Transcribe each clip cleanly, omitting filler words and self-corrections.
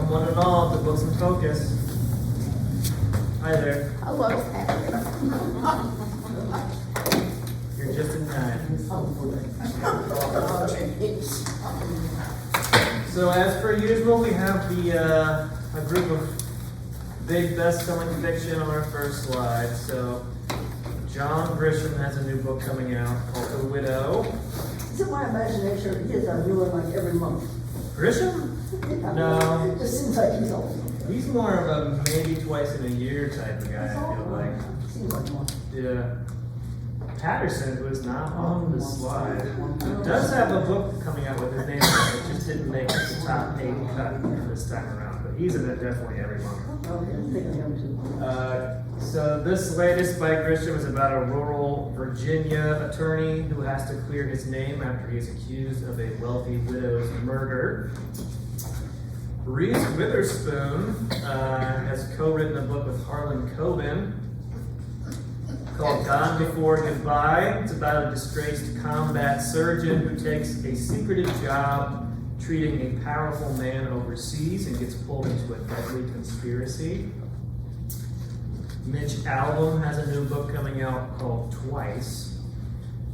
Welcome one and all to Books in Focus. Hi there. Hello, You're just in time. So as per usual, we have a group of big best-selling fiction on our first slide. So John Grisham has a new book coming out called The Widow. It's in my imagination, his are newer like every month. Grisham? No. It just seems like he's old. He's more of a maybe twice in a year type of guy, I feel like. Seems like one. Yeah. Patterson, who is not on the slide, does have a book coming out with his name on it. It just didn't make the top 8 cut this time around, but he's in it definitely every month. Okay, I'm thinking of him too. So this latest by Grisham is about a rural Virginia attorney who has to clear his name after he is accused of a wealthy widow's murder. Reese Witherspoon has co-written a book with Harlan Coben called Gone Before Goodbye. It's about a disgraced combat surgeon who takes a secretive job treating a powerful man overseas and gets pulled into a deadly conspiracy. Mitch Albom has a new book coming out called Twice.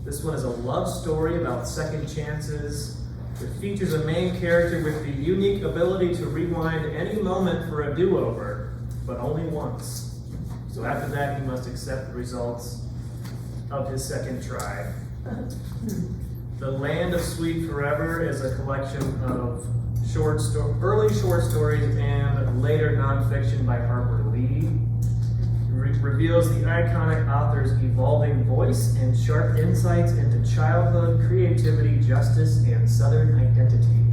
This one is a love story about second chances. It features a main character with the unique ability to rewind any moment for a do-over, but only once. So after that, he must accept the results of his second try. The Land of Sweet Forever is a collection of early short stories and later nonfiction by Harper Lee. It reveals the iconic author's evolving voice and sharp insights into childhood, creativity, justice, and Southern identity.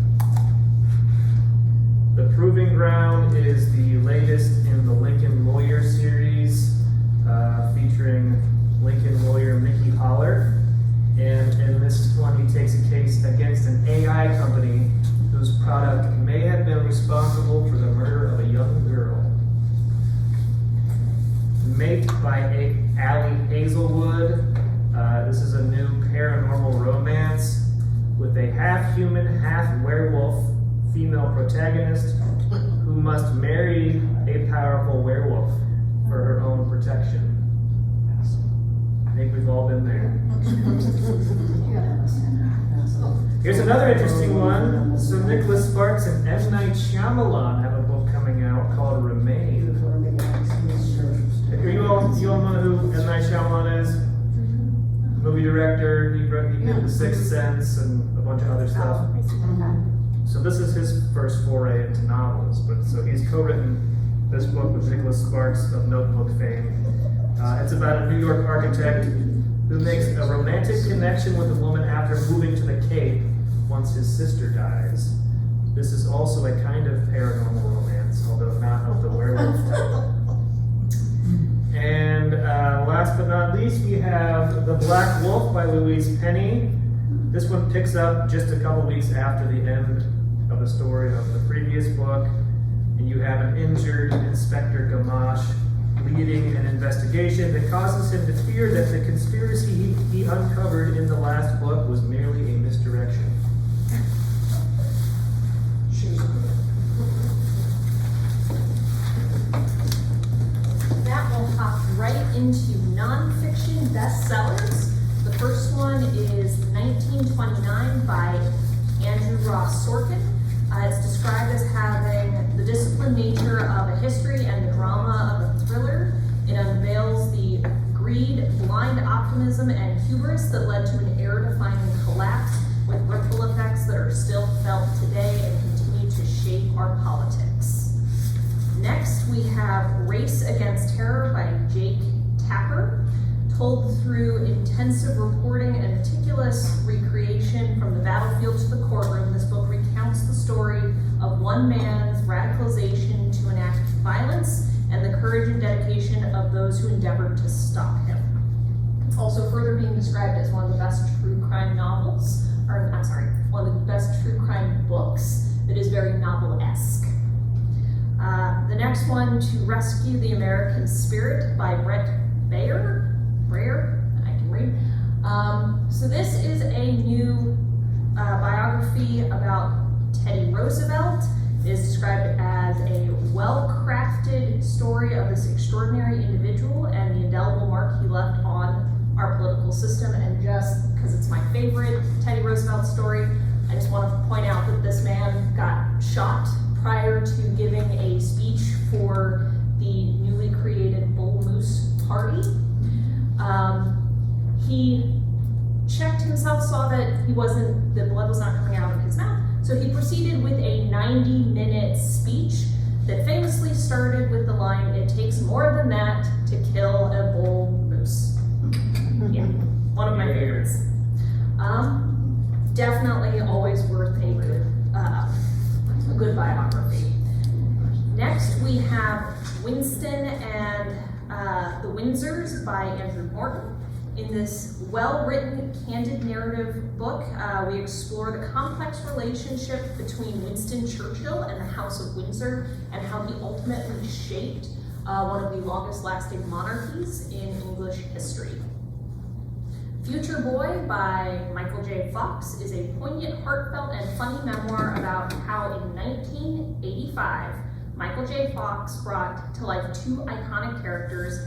The Proving Ground is the latest in the Lincoln Lawyer series, featuring Lincoln lawyer Mickey Holler. And in this one, he takes a case against an AI company whose product may have been responsible for the murder of a young girl. Mate by Allie Hazelwood. This is a new paranormal romance with a half-human, half-werewolf female protagonist who must marry a powerful werewolf for her own protection. I think we've all been there. Here's another interesting one. So Nicholas Sparks and M. Night Shyamalan have a book coming out called Remain. You all know who M. Night Shyamalan is? Movie director. He did The Sixth Sense and a bunch of other stuff. So this is his first foray into novels. But so he's co-written this book with Nicholas Sparks of Notebook fame. It's about a New York architect who makes a romantic connection with a woman after moving to the Cape once his sister dies. This is also a kind of paranormal romance, although not of the werewolf type. And last but not least, we have The Black Wolf by Louise Penny. This one picks up just a couple weeks after the end of the story of the previous book. And you have an injured Inspector Gamache leading an investigation that causes him to fear that the conspiracy he uncovered in the last book was merely a misdirection. That will hop right into nonfiction bestsellers. The first one is 1929 by Andrew Ross Sorkin. It's described as having the disciplined nature of a history and the drama of a thriller. It unveils the greed, blind optimism, and hubris that led to an era-defining collapse with ripple effects that are still felt today and continue to shape our politics. Next, we have Race Against Terror by Jake Tapper. Told through intensive reporting and meticulous recreation from the battlefield to the courtroom, this book recounts the story of one man's radicalization to enact violence and the courage and dedication of those who endeavored to stop him. It's also further being described as one of the best true crime novels, or I'm sorry, one of the best true crime books that is very novel-esque. The next one, To Rescue the American Spirit by Brett Breyer, I can read. So this is a new biography about Teddy Roosevelt It is described as a well-crafted story of this extraordinary individual and the indelible mark he left on our political system. And just because it's my favorite Teddy Roosevelt story, I just want to point out that this man got shot prior to giving a speech for the newly created Bull Moose Party. He checked himself, saw that the blood was not coming out of his mouth, so he proceeded with a 90-minute speech that famously started with the line, "It takes more than that to kill a bull moose." Yeah, one of my favorites. Definitely always worth a good biography. Next we have Winston and the Windsors by Andrew Morton. In this well-written, candid narrative book, we explore the complex relationship between Winston Churchill and the House of Windsor and how he ultimately shaped one of the longest-lasting monarchies in English history. Future Boy by Michael J. Fox is a poignant, heartfelt, and funny memoir about how in 1985, Michael J. Fox brought to life two iconic characters,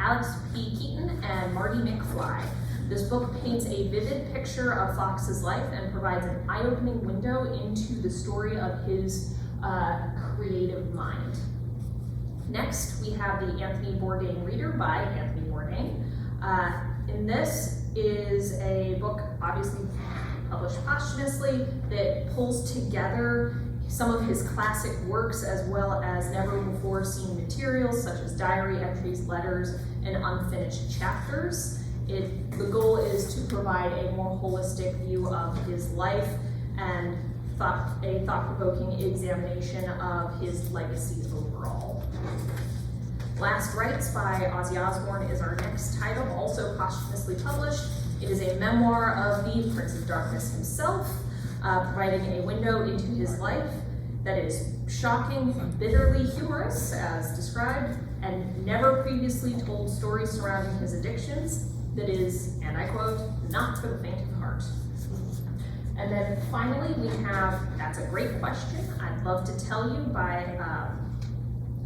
Alex P. Keaton and Marty McFly. This book paints a vivid picture of Fox's life and provides an eye-opening window into the story of his creative mind. Next, we have the Anthony Bourdain Reader by Anthony Bourdain. In this is a book, obviously published posthumously, that pulls together some of his classic works as well as never-before-seen materials such as diary entries, letters, and unfinished chapters. The goal is to provide a more holistic view of his life and a thought-provoking examination of his legacy overall. Last Rites by Ozzy Osbourne is our next title, also posthumously published. It is a memoir of the Prince of Darkness himself, providing a window into his life that is shocking, bitterly humorous, as described, and never previously told stories surrounding his addictions that is, and I quote, "not for the faint of heart." And then finally we have That's a Great Question, I'd Love to Tell You by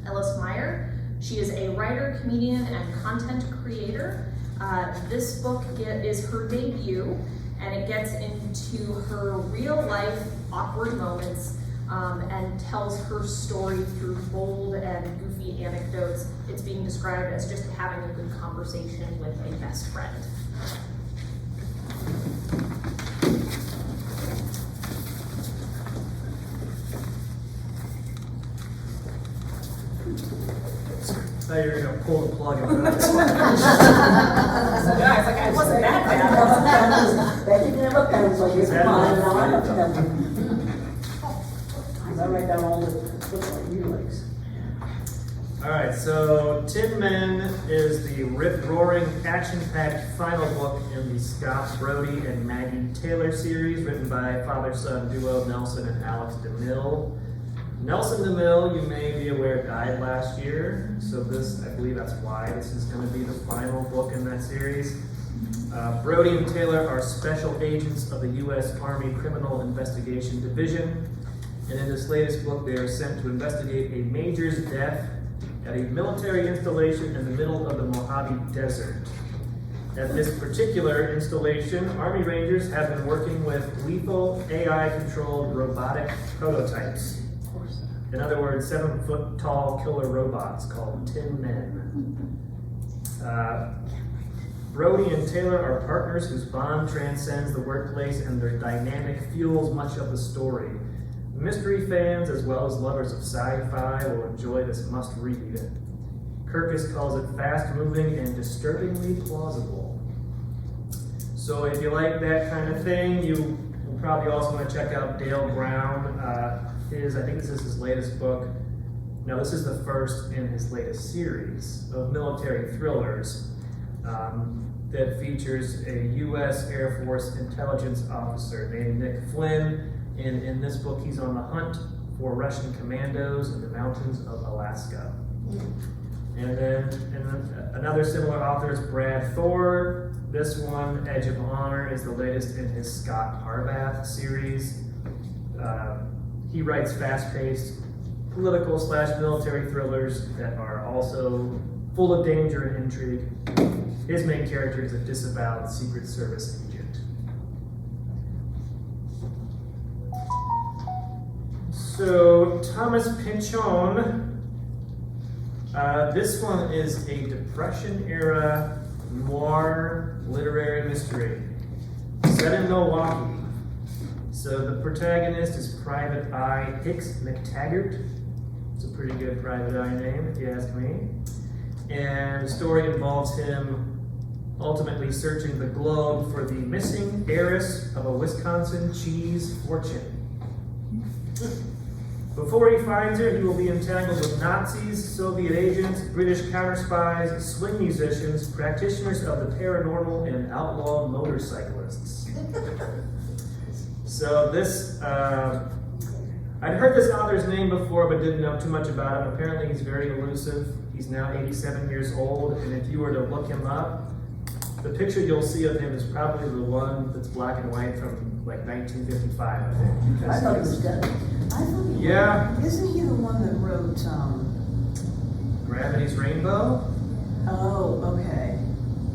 Ellis Meyer. She is a writer, comedian, and content creator. This book is her debut, and it gets into her real-life awkward moments and tells her story through bold and goofy anecdotes. It's being described as just having a good conversation with a best friend. I thought you were going to pull the plug and put it Yeah, it's like, it wasn't that bad. They didn't have a pencil, you're Exactly. fine, now I have a pencil. I write down all the links. Alright, so Tin Men is the rip-roaring, action-packed final book in the Scott Brody and Maggie Taylor series, written by father-son duo Nelson and Alex DeMille. Nelson DeMille, you may be aware, died last year, so I believe that's why this is going to be the final book in that series. Brody and Taylor are special agents of the U.S. Army Criminal Investigation Division, and in this latest book they are sent to investigate a major's death at a military installation in the middle of the Mojave Desert. At this particular installation, Army Rangers have been working with lethal AI-controlled robotic prototypes. In other words, 7-foot-tall killer robots called Tin Men. Brody and Taylor are partners whose bond transcends the workplace, and their dynamic fuels much of the story. Mystery fans, as well as lovers of sci-fi, will enjoy this must-read. Kirkus calls it fast-moving and disturbingly plausible. So if you like that kind of thing, you will probably also want to check out Dale Brown. I think this is his latest book. No, this is the first in his latest series of military thrillers that features a U.S. Air Force intelligence officer named Nick Flynn. And in this book, he's on the hunt for Russian commandos in the mountains of Alaska. And then another similar author is Brad Thor. This one, Edge of Honor, is the latest in his Scott Harbath series. He writes fast-paced political / military thrillers that are also full of danger and intrigue. His main character is a disavowed Secret Service agent. So, Thomas Pynchon, this one is a Depression-era noir literary mystery set in Milwaukee. So the protagonist is Private Eye Hicks McTaggart. It's a pretty good Private Eye name, if you ask me. And the story involves him ultimately searching the globe for the missing heiress of a Wisconsin cheese fortune. Before he finds her, he will be entangled with Nazis, Soviet agents, British counterspies, swing musicians, practitioners of the paranormal, and outlaw motorcyclists. So this, I'd heard this author's name before, but didn't know too much about him. Apparently he's very elusive. He's now 87 years old, and if you were to look him up, the picture you'll see of him is probably the one that's black and white from like 1955, I think. I thought he was dead. Yeah. Isn't he the one that wrote, Gravity's Rainbow. oh, okay.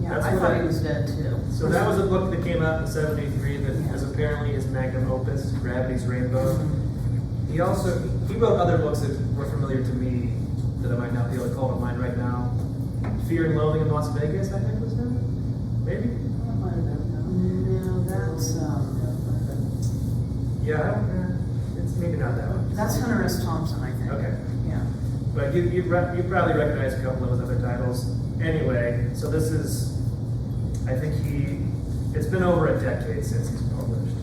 Yeah, That's I what thought I- he was dead too. So that was a book that came out in '73 that is apparently his magnum opus, Gravity's Rainbow. He wrote other books that were familiar to me that I might not be able to call to mind right now. Fear and Loathing in Las Vegas, I think was him. Maybe? No, that's, Yeah, it's maybe not that one. that's Hunter S. Thompson, I think. Okay. Yeah. But you probably recognize a couple of his other titles. Anyway, so this is, I think it's been over a decade since he's published.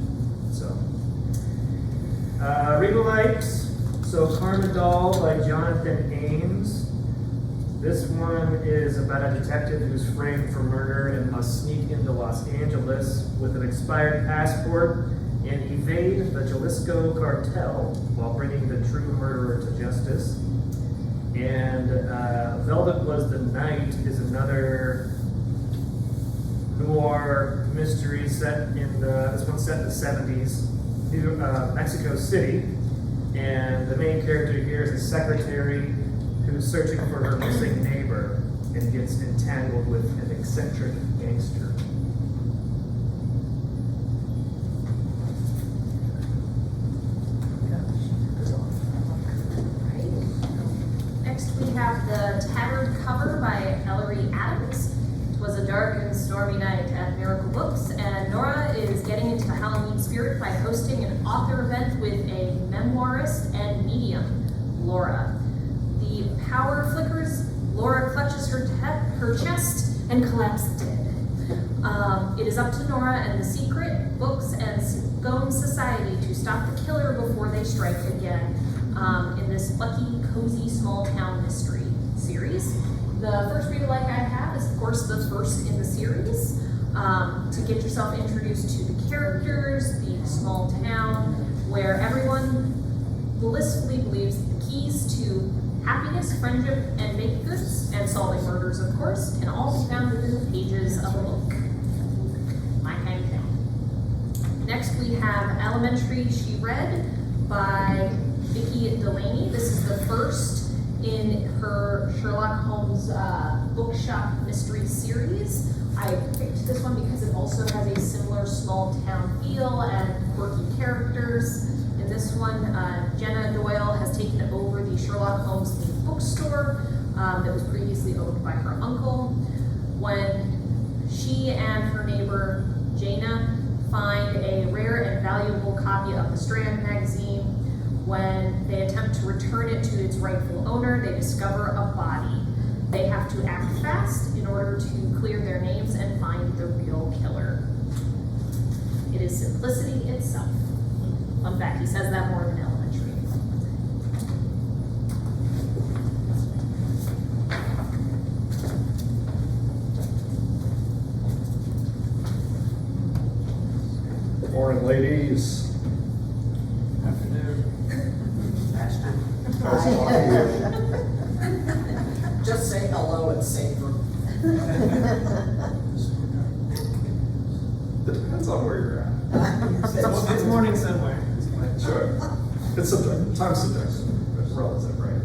So, read alike. So Carmadol by Jonathan Ames. This one is about a detective who's framed for murder and must sneak into Los Angeles with an expired passport and evade the Jalisco cartel while bringing the true murderer to justice. And Velvet Was the Night is another noir mystery set in this one's set in the 70s, Mexico City. And the main character here is a secretary who's searching for her missing neighbor and gets entangled with an eccentric gangster. Next, we have The Tattered Cover by Ellery Adams. It was a dark and stormy night at Miracle Books, and Nora is getting into the Halloween spirit by hosting an author event with a memoirist and medium, Laura. The power flickers, Laura clutches her chest and collapses dead. It is up to Nora and the Secret, Books, and Scone Society to stop the killer before they strike again. In this lucky, cozy, small-town mystery series. The first read alike I have is, of course, the first in the series. To get yourself introduced to the characters, the small town, where everyone blissfully believes the keys to happiness, friendship, and baked goods, and solving murders, of course, can all be found within the pages of a book. My kind of thing. Next, we have Elementary She Read by Vicki Delaney. This is the first in her Sherlock Holmes bookshop mystery series. I picked this one because it also has a similar small town feel and quirky characters. In this one, Jenna Doyle has taken over the Sherlock Holmes themed bookstore that was previously owned by her uncle. When she and her neighbor Jana find a rare and valuable copy of the Strand magazine, when they attempt to return it to its rightful owner, they discover a body. They have to act fast in order to clear their names and find the real killer. It is simplicity itself. Fun fact, he says that more than Elementary. Morning, ladies. Nice talking to you. Just say hello and savor. Depends on where you're at. It's morning somewhere. Sure. It's subjective, time's subjective, it's relative, right?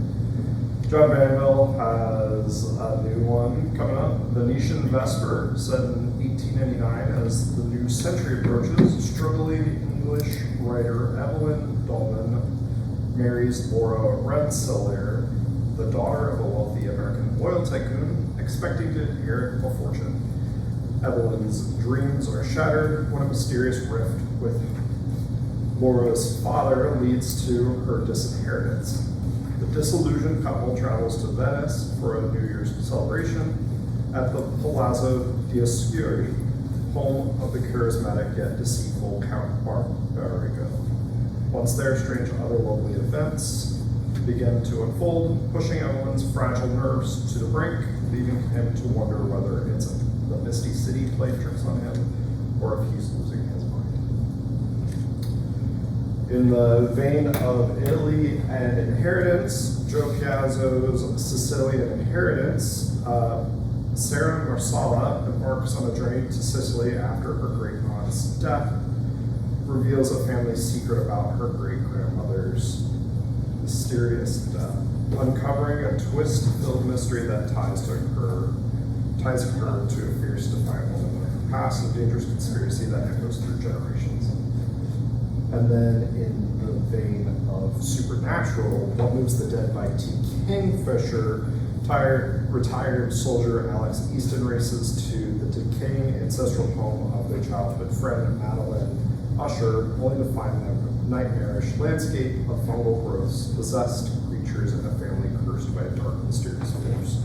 John Banville has a new one coming up, Venetian Vesper, set in 1899 as the new century approaches. Struggling English writer Evelyn Dolman marries Laura Rensselaer, the daughter of a wealthy American oil tycoon, expecting to inherit a fortune. Evelyn's dreams are shattered when a mysterious rift with Laura's father leads to her disinheritance. The disillusioned couple travels to Venice for a New Year's celebration at the Palazzo Dioscuri, home of the charismatic yet deceitful Count Barbarigo. Once there, strange otherworldly events begin to unfold, pushing Evelyn's fragile nerves to the brink, leaving him to wonder whether it's the Misty City played tricks on him or if he's losing his mind. In the vein of Italy and inheritance, Joe Piazzo's Sicilian Inheritance, Sarah Marsala embarks on a journey to Sicily after her great aunt's death, reveals a family secret about her great-grandmother's mysterious death, uncovering a twist-filled mystery that ties her to a fierce, defiant woman of her past, a dangerous conspiracy that echoes through generations. And then in the vein of supernatural, What Moves the Dead by T. Kingfisher, retired soldier Alex Easton races to the decaying ancestral home of their childhood friend Madeline Usher, only to find them nightmarish landscape of fungal growths, possessed creatures, and a family cursed by a dark, mysterious force.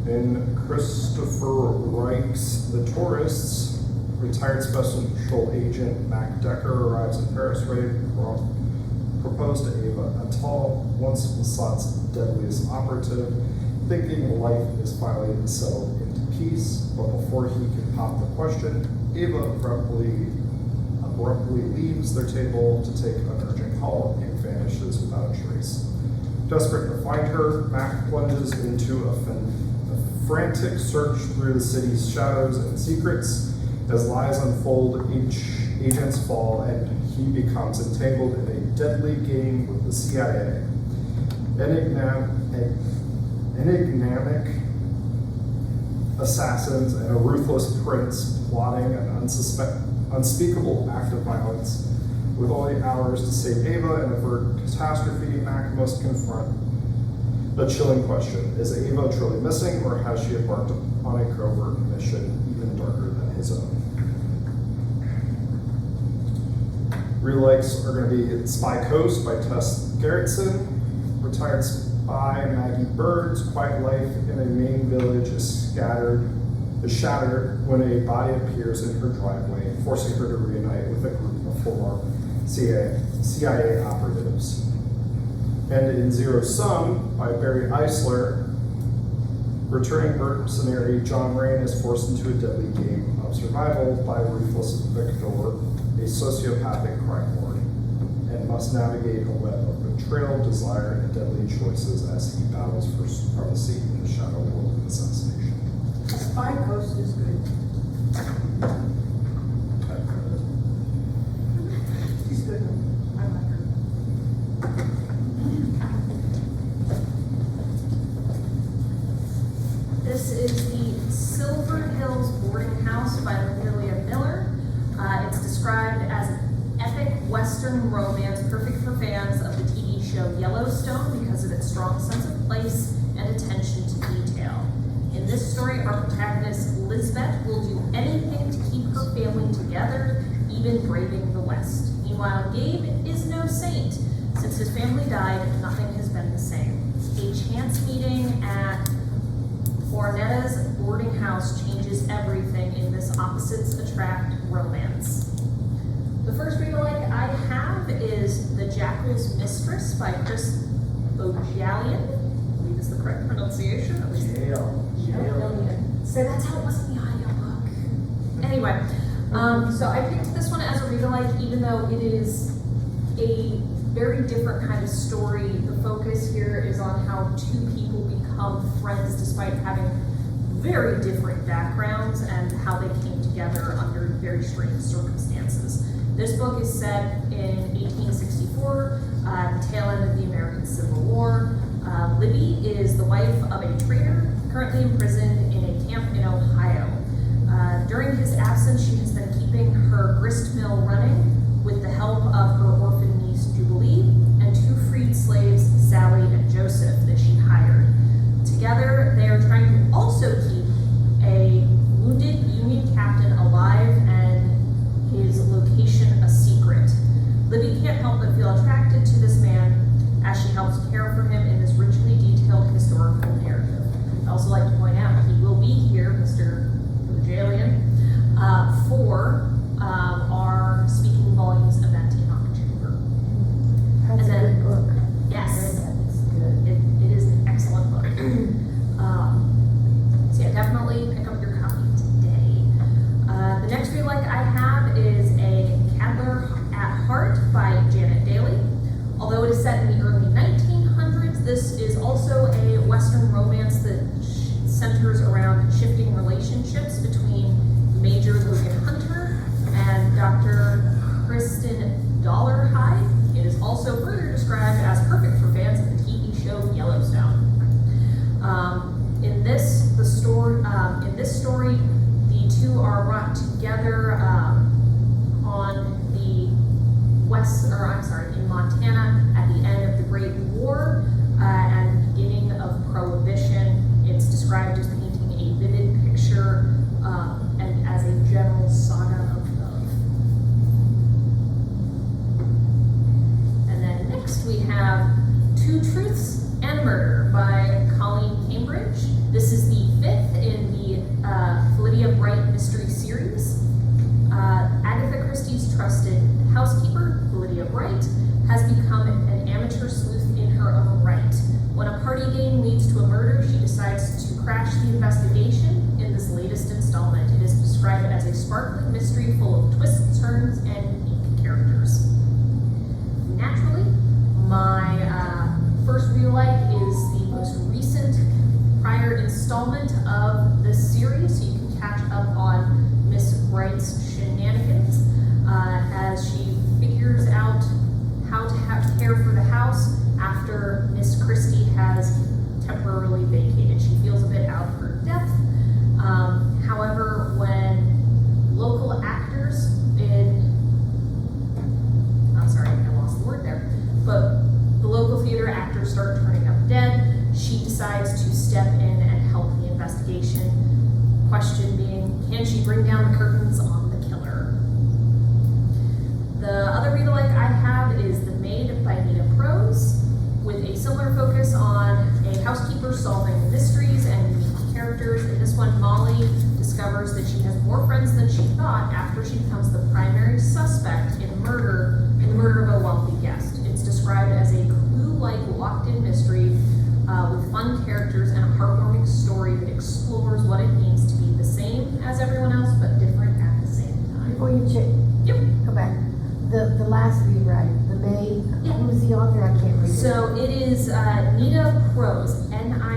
In Christopher Reich's The Tourists, retired special patrol agent Mac Decker arrives in Paris ready to propose to Ava, a tall, once Massad's deadliest operative, thinking life is finally settled into peace, but before he can pop the question, Ava abruptly leaves their table to take an urgent call and vanishes without a trace. Desperate to find her, Mac plunges into a frantic search through the city's shadows and secrets. As lies unfold, agents fall, and he becomes entangled in a deadly game with the CIA. Enigmatic assassins and a ruthless prince plotting an unspeakable act of violence. With only hours to save Ava and avert catastrophe, Mac must confront a chilling question. Is Ava truly missing, or has she embarked on a covert mission even darker than his own? Relikes are going to be Spy Coast by Tess Gerritsen. Retired spy Maggie Bird's quiet life in a Maine village is shattered when a body appears in her driveway, forcing her to reunite with a group of former CIA operatives. And in Zero Sum by Barry Eisler, returning mercenary John Rain is forced into a deadly game of survival by ruthless Victor, a sociopathic crime lord, and must navigate a web of betrayal, desire, and deadly choices as he battles for supremacy in the shadow world of assassination. Spy Coast is good. She's good. I like her. This is the Silver Hills Boarding House by Amelia Miller. It's described as an epic Western romance perfect for fans of the TV show Yellowstone because of its strong sense of place and attention to detail. In this story, our protagonist Lisbeth will do anything to keep her family together, even braving the West. Meanwhile, Gabe is no saint. Since his family died, nothing has been the same. A chance meeting at Ornetta's boarding house changes everything in this opposites attract romance. The first read-alike I have is The Jackal's Mistress by Chris Bojalian. I believe is the correct pronunciation. At least say that's how it was in the audiobook. Anyway, so I picked this one as a read-alike, even though it is a very different kind of story. The focus here is on how two people become friends despite having very different backgrounds and how they came together under very strange circumstances. This book is set in 1864, the tail end of the American Civil War. Libby is the wife of a trader currently imprisoned in a camp in Ohio. During his absence, she has been keeping her grist mill running with the help of her orphan niece Jubilee and two freed slaves, Sally and Joseph, that she hired. Together, they are trying to also keep a wounded Union captain alive and his location a secret. Libby can't help but feel attracted to this man as she helps care for him in this richly detailed historical narrative. I'd also like to point out he will be here, Mr. Bujalian, for our Speaking Volumes event in October. That's a good book. Yes. That's good. It is an excellent book. So yeah, definitely pick up your copy today. The next read like I have is a Cadler at Heart by Janet Daly. Although it is set in the early 1900s, this is also a Western romance that centers around shifting relationships between Major Logan Hunter and Dr. Kristen Dollarhide. It is also further described as perfect for fans of the TV show Yellowstone. In this story, the two are brought together in Montana at the end of the Great War and the beginning of Prohibition. It's described as painting a vivid picture and as a general saga of love. And then next we have Two Truths and Murder by Colleen Cambridge. This is the fifth in the Lydia Bright mystery series. Agatha Christie's trusted housekeeper, Lydia Bright, has become an amateur sleuth in her own right. When a party game leads to a murder, she decides to crash the investigation in this latest installment. It is described as a sparkling mystery full of twists, turns, and unique characters. Naturally, my first real life is the most recent prior installment of this series, so you can catch up on Miss Bright's shenanigans as she figures out how to care for the house after Miss Christie has temporarily vacated. She feels a bit out of her depth. However, when local actors I lost the word there, but the local theater actors start turning up dead, she decides to step in and help the investigation. Question being, can she bring down the curtains on the killer? The other read-alike I have is The Maid by Nita Prose, with a similar focus on a housekeeper solving mysteries and unique characters. In this one, Molly discovers that she has more friends than she thought after she becomes the primary suspect in the murder of a wealthy guest. It's described as a clue-like locked-in mystery with fun characters and a heartwarming story that explores what it means to be the same as everyone else but different at the same time. Before you go back, the last rewrite, The Maid, Yeah. who's the author? I can't read it. So it is Nita Prose, Nitaprose.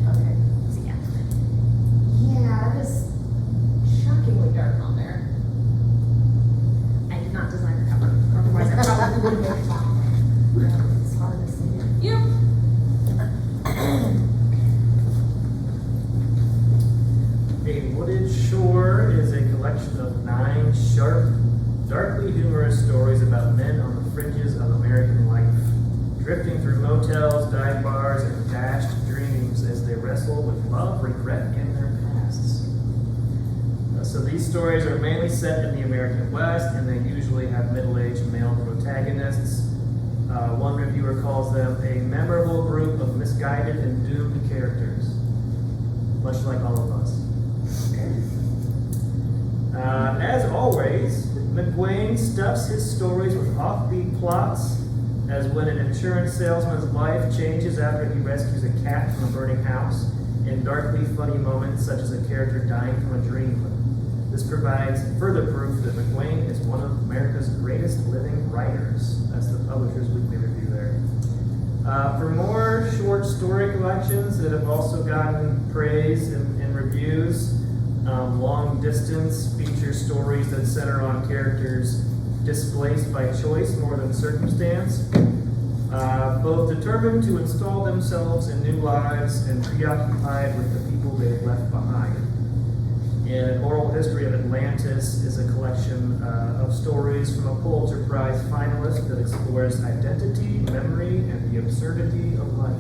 Okay. So yeah, it is shockingly dark on there. I did not design the cover, otherwise I probably would have. It's hard to see it. Yep. A Wooded Shore is a collection of 9 sharp, darkly humorous stories about men on the fringes of American life, drifting through motels, dive bars, and dashed dreams as they wrestle with love, regret, and their pasts. So these stories are mainly set in the American West, and they usually have middle-aged male protagonists. One reviewer calls them a memorable group of misguided and doomed characters, much like all of us. As always, McGuane stuffs his stories with offbeat plots, as when an insurance salesman's life changes after he rescues a cat from a burning house, and darkly funny moments such as a character dying from a dream. This provides further proof that McGuane is one of America's greatest living writers. That's the Publisher's Weekly review there. For more short story collections that have also gotten praise and reviews, Long Distance features stories that center on characters displaced by choice more than circumstance, both determined to install themselves in new lives and preoccupied with the people they've left behind. And An Oral History of Atlantis is a collection of stories from a Pulitzer Prize finalist that explores identity, memory, and the absurdity of life.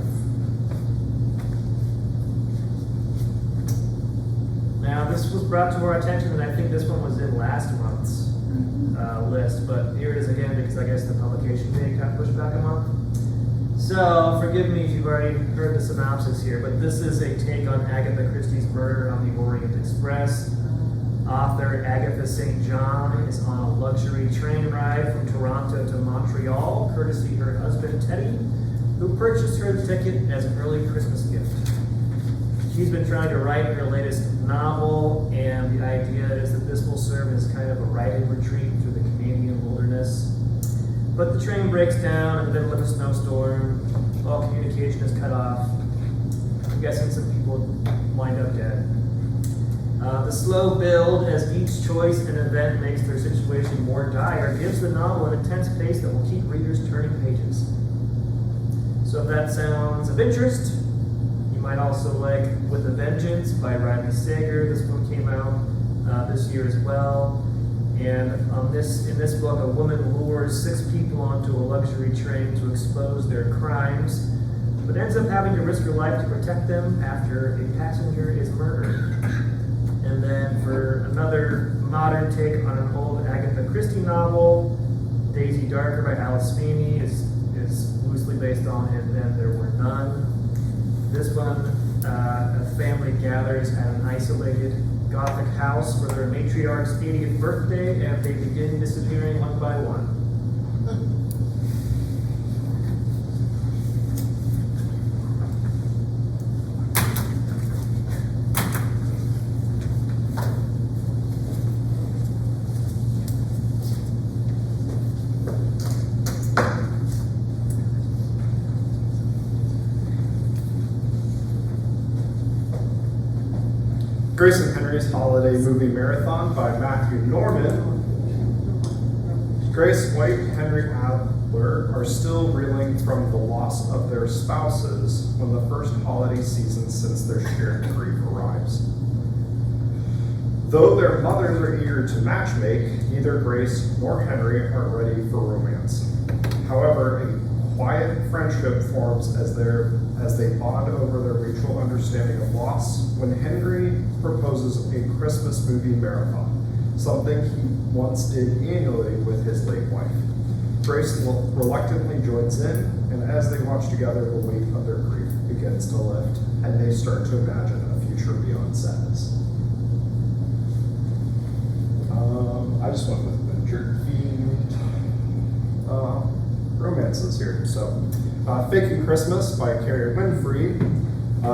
Now, this was brought to our attention, and I think this one was in last month's list, but here it is again because I guess the publication date got pushed back a month. So, forgive me if you've already heard the synopsis here, but this is a take on Agatha Christie's Murder on the Orient Express. Author Agatha St. John is on a luxury train ride from Toronto to Montreal, courtesy her husband Teddy, who purchased her the ticket as an early Christmas gift. She's been trying to write her latest novel, and the idea is that this will serve as kind of a writing retreat through the Canadian wilderness. But the train breaks down in the middle of a snowstorm, all communication is cut off. I'm guessing some people wind up dead. The slow build as each choice and event makes their situation more dire gives the novel an intense pace that will keep readers turning pages. So if that sounds of interest, you might also like With a Vengeance by Riley Sager. This one came out this year as well. And in this book, a woman lures 6 people onto a luxury train to expose their crimes, but ends up having to risk her life to protect them after a passenger is murdered. And then for another modern take on an old Agatha Christie novel, Daisy Darker by Alice Feeney is loosely based on And Then There Were None. This one, a family gathers at an isolated Gothic house for their matriarch's 80th birthday, and they begin disappearing one by one. Grace and Henry's Holiday Movie Marathon by Matthew Norman. Grace White and Henry Adler are still reeling from the loss of their spouses when the first holiday season since their shared grief arrives. Though their mothers are eager to matchmake, neither Grace nor Henry are ready for romance. However, a quiet friendship forms as they bond over their mutual understanding of loss when Henry proposes a Christmas movie marathon, something he once did annually with his late wife. Grace reluctantly joins in, and as they watch together, the weight of their grief begins to lift, and they start to imagine a future beyond sadness. I just went with adventure-themed romances here. So, Faking Christmas by Carrie Winfrey.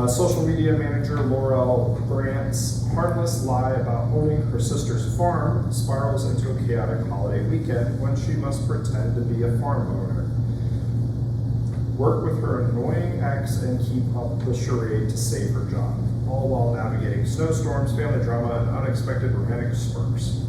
Social media manager Laurel Grant's harmless lie about owning her sister's farm spirals into a chaotic holiday weekend when she must pretend to be a farm owner. Work with her annoying ex and keep up the charade to save her job, all while navigating snowstorms, family drama, and unexpected romantic sparks.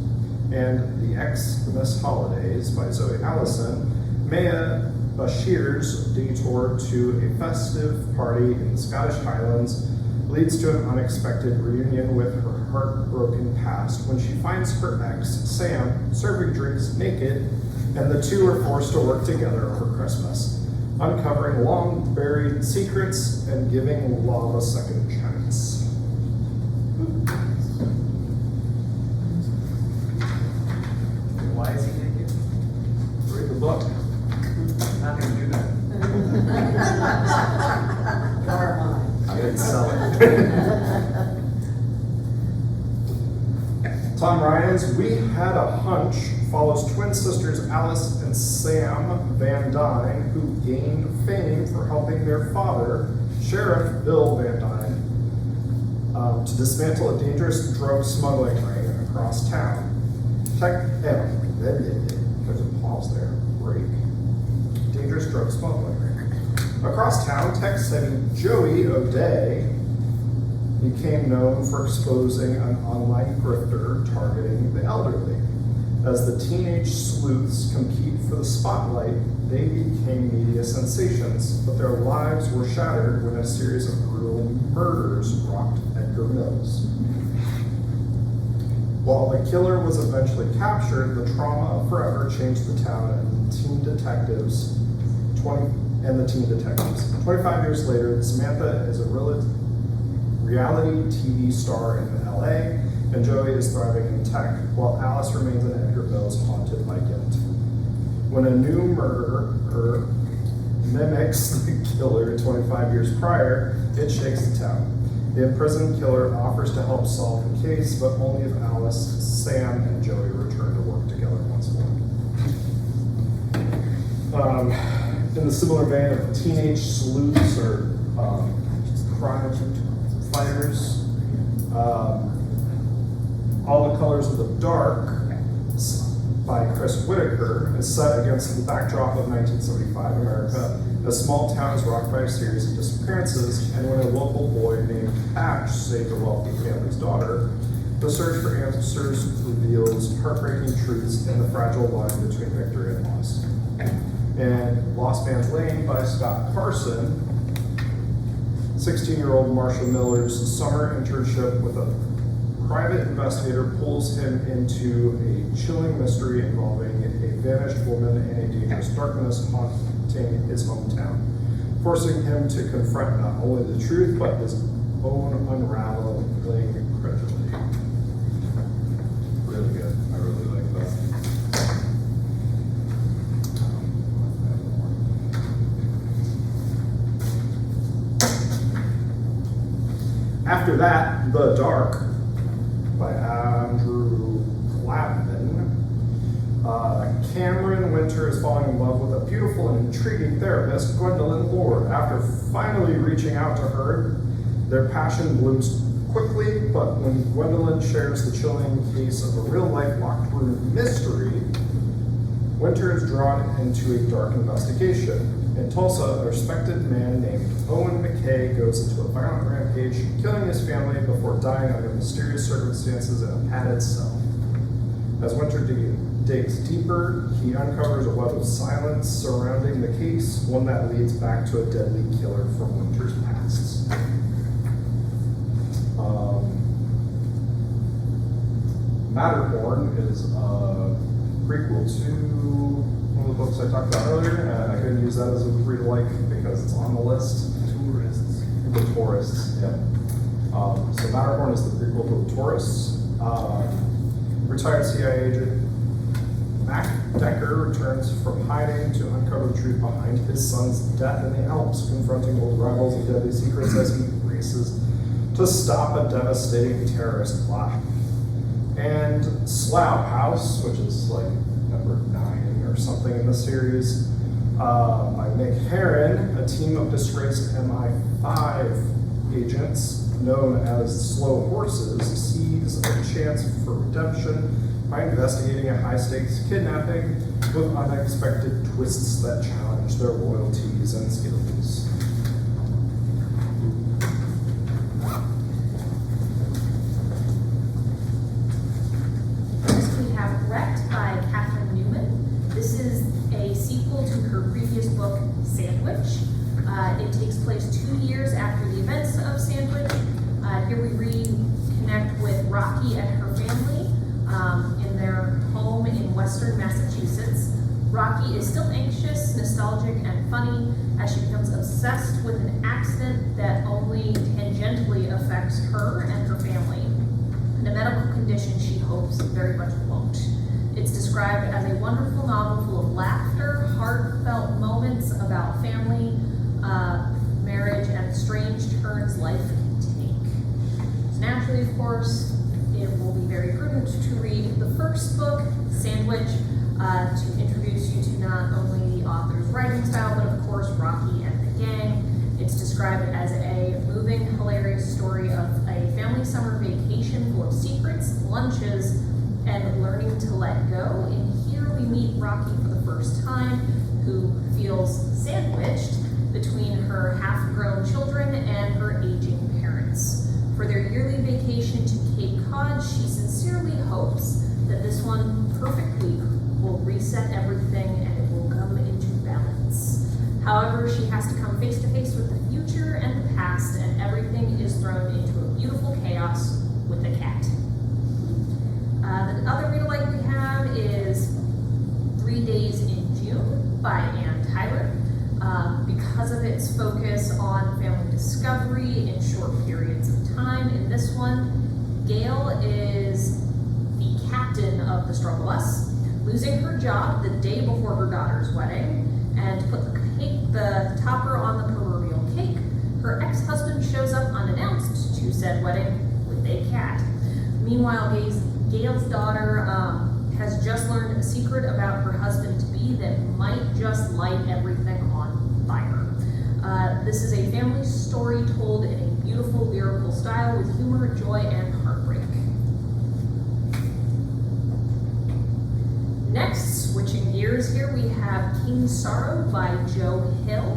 And The Xmas Holidays by Zoe Allison. Maya Bashir's detour to a festive party in the Scottish Highlands leads to an unexpected reunion with her heartbroken past when she finds her ex, Sam, serving drinks naked, and the two are forced to work together over Christmas, uncovering long-buried secrets and giving love a second chance. Why is he naked? Read the book. I'm not going to do that. I didn't sell it. Tom Ryan's We Had a Hunch follows twin sisters Alice and Sam Van Dyne, who gained fame for helping their father, Sheriff Bill Van Dyne, to dismantle a dangerous drug smuggling ring across town. There's a pause there. Break. Dangerous drug smuggling ring. Across town, tech-savvy Joey O'Day became known for exposing an online grifter targeting the elderly. As the teenage sleuths compete for the spotlight, they became media sensations, but their lives were shattered when a series of brutal murders rocked Edgar Mills. While the killer was eventually captured, the trauma forever changed the town and the teen detectives. 25 years later, Samantha is a reality TV star in LA, and Joey is thriving in tech, while Alice remains in Edgar Mills, haunted by guilt. When a new murderer mimics the killer 25 years prior, it shakes the town. The imprisoned killer offers to help solve the case, but only if Alice, Sam, and Joey return to work together once more. In the similar vein of teenage sleuths or crime fighters, All the Colors of the Dark by Chris Whitaker is set against the backdrop of 1975 America. A small town is rocked by a series of disappearances, and when a local boy named Patch saved a wealthy family's daughter, the search for answers reveals heartbreaking truths in the fragile line between victory and loss. And Lost Man's Lane by Scott Carson, 16-year-old Marshall Miller's summer internship with a private investigator pulls him into a chilling mystery involving a vanished woman and a dangerous darkness haunting his hometown, forcing him to confront not only the truth, but his own unraveling incredulity. Really good. I really like that. After that, The Dark by Andrew Glavin. Cameron Winter is falling in love with a beautiful and intriguing therapist, Gwendolyn Lord. After finally reaching out to her, their passion blooms quickly, but when Gwendolyn shares the chilling case of a real-life locked room mystery, Winter is drawn into a dark investigation. In Tulsa, a respected man named Owen McKay goes into a violent rampage, killing his family before dying under mysterious circumstances in a padded cell. As Winter digs deeper, he uncovers a web of silence surrounding the case, one that leads back to a deadly killer from Winter's past. Matterhorn is a prequel to one of the books I talked about earlier, and I couldn't use that as a read-alike because it's on the list. The Tourists, yeah. So Matterhorn is the prequel to The Tourists. Retired CIA agent Mac Decker returns from hiding to uncover the truth behind his son's death in the Alps, confronting old rivals and deadly secrets as he races to stop a devastating terrorist plot. And Slough House, which is like number 9 or something in the series, by Nick Herron, a team of disgraced MI5 agents known as Slow Horses seize a chance for redemption by investigating a high-stakes kidnapping with unexpected twists that challenge their loyalties and skills. Next we have Wrecked by Catherine Newman. This is a sequel to her previous book, Sandwich. It takes place 2 years after the events of Sandwich. Here we reconnect with Rocky and her family in their home in Western Massachusetts. Rocky is still anxious, nostalgic, and funny as she becomes obsessed with an accident that only tangentially affects her and her family, and a medical condition she hopes very much won't. It's described as a wonderful novel full of laughter, heartfelt moments about family, marriage, and strange turns life can take. So naturally, of course, it will be very prudent to read the first book, Sandwich, to introduce you to not only the author's writing style, but of course Rocky and the gang. It's described as a moving, hilarious story of a family summer vacation full of secrets, lunches, and learning to let go. And here we meet Rocky for the first time, who feels sandwiched between her half-grown children and her aging parents. For their yearly vacation to Cape Cod, she sincerely hopes that this one perfect week will reset everything and it will come into balance. However, she has to come face to face with the future and the past, and everything is thrown into a beautiful chaos with a cat. The other read-alike we have is 3 Days in June by Ann Tyler. Because of its focus on family discovery in short periods of time, in this one, Gail is the captain of the Struggle Bus, losing her job the day before her daughter's wedding, and to put the topper on the proverbial cake, her ex-husband shows up unannounced to said wedding with a cat. Meanwhile, Gail's daughter has just learned a secret about her husband-to-be that might just light everything on fire. This is a family story told in a beautiful lyrical style with humor, joy, and heartbreak. Next, switching gears here, we have King's Sorrow by Joe Hill.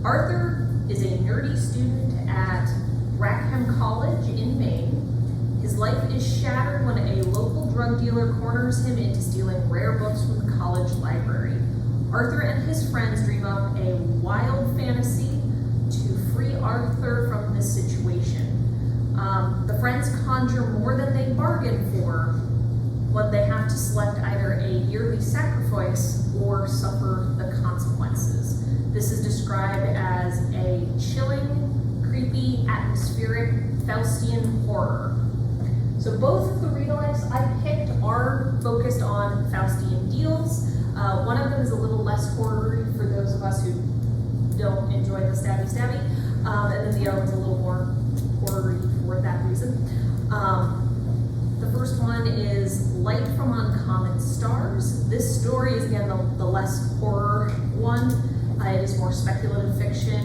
Arthur is a nerdy student at Rackham College in Maine. His life is shattered when a local drug dealer corners him into stealing rare books from the college library. Arthur and his friends dream up a wild fantasy to free Arthur from this situation. The friends conjure more than they bargain for when they have to select either a yearly sacrifice or suffer the consequences. This is described as a chilling, creepy, atmospheric, Faustian horror. So both of the read-alikes I picked are focused on Faustian deals. One of them is a little less horror-y for those of us who don't enjoy the stabby, and then the other one's a little more horror-y for that reason. The first one is Light from Uncommon Stars. This story is again the less horror one. It is more speculative fiction.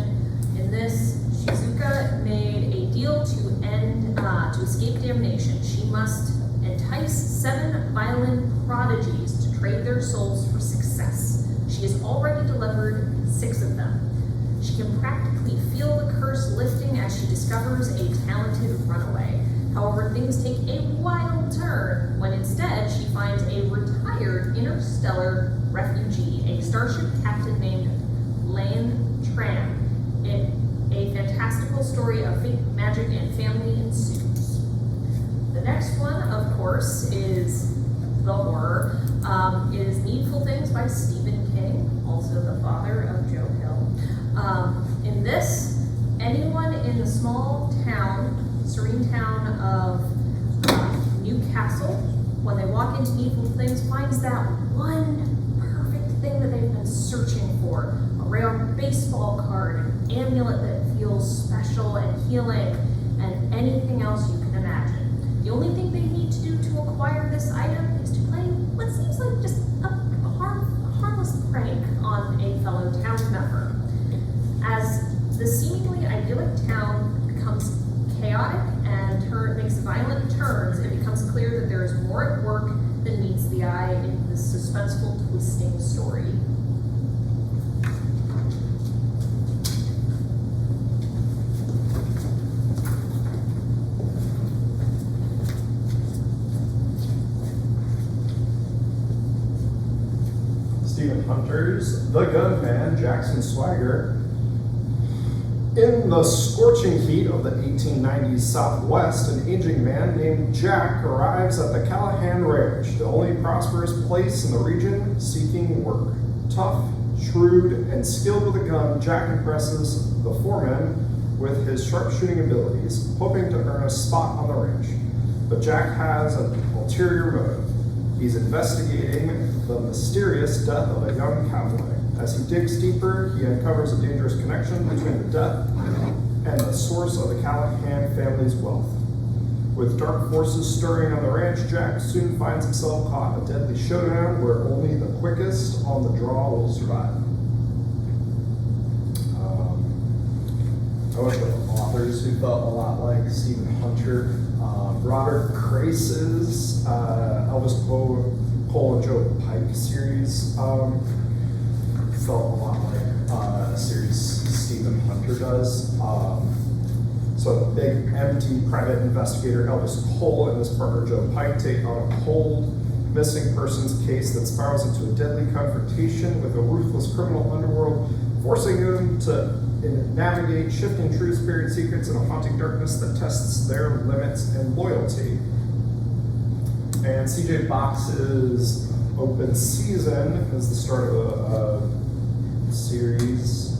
In this, Shizuka made a deal to escape damnation. She must entice 7 violin prodigies to trade their souls for success. She has already delivered 6 of them. She can practically feel the curse lifting as she discovers a talented runaway. However, things take a wild turn when instead she finds a retired interstellar refugee, a starship captain named Lane Tran. A fantastical story of fate, magic, and family ensues. The next one, of course, is the horror. It is Needful Things by Stephen King, also the father of Joe Hill. In this, anyone in the small town, serene town of Newcastle, when they walk into Needful Things, finds that one perfect thing that they've been searching for. A rare baseball card, an amulet that feels special and healing, and anything else you can imagine. The only thing they need to do to acquire this item is to play what seems like just a harmless prank on a fellow town member. As the seemingly idyllic town becomes chaotic and makes violent turns, it becomes clear that there is more at work than meets the eye in this suspenseful, twisting story. Stephen Hunter's The Gunman, Jackson Swagger. In the scorching heat of the 1890s Southwest, an aging man named Jack arrives at the Callahan Ranch, the only prosperous place in the region seeking work. Tough, shrewd, and skilled with a gun, Jack impresses the foreman with his sharpshooting abilities, hoping to earn a spot on the ranch. But Jack has an ulterior motive. He's investigating the mysterious death of a young cowboy. As he digs deeper, he uncovers a dangerous connection between the death and the source of the Callahan family's wealth. With dark forces stirring on the ranch, Jack soon finds himself caught in a deadly showdown where only the quickest on the draw will survive. I went with authors who felt a lot like Stephen Hunter. Robert Crace's Elvis Cole and Joe Pike series felt a lot like a series Stephen Hunter does. So a big empty private investigator Elvis Cole and his partner Joe Pike take on a cold missing persons case that spirals into a deadly confrontation with a ruthless criminal underworld, forcing them to navigate shifting truths, buried secrets, and a haunting darkness that tests their limits and loyalty. And CJ Box's open season is the start of a series.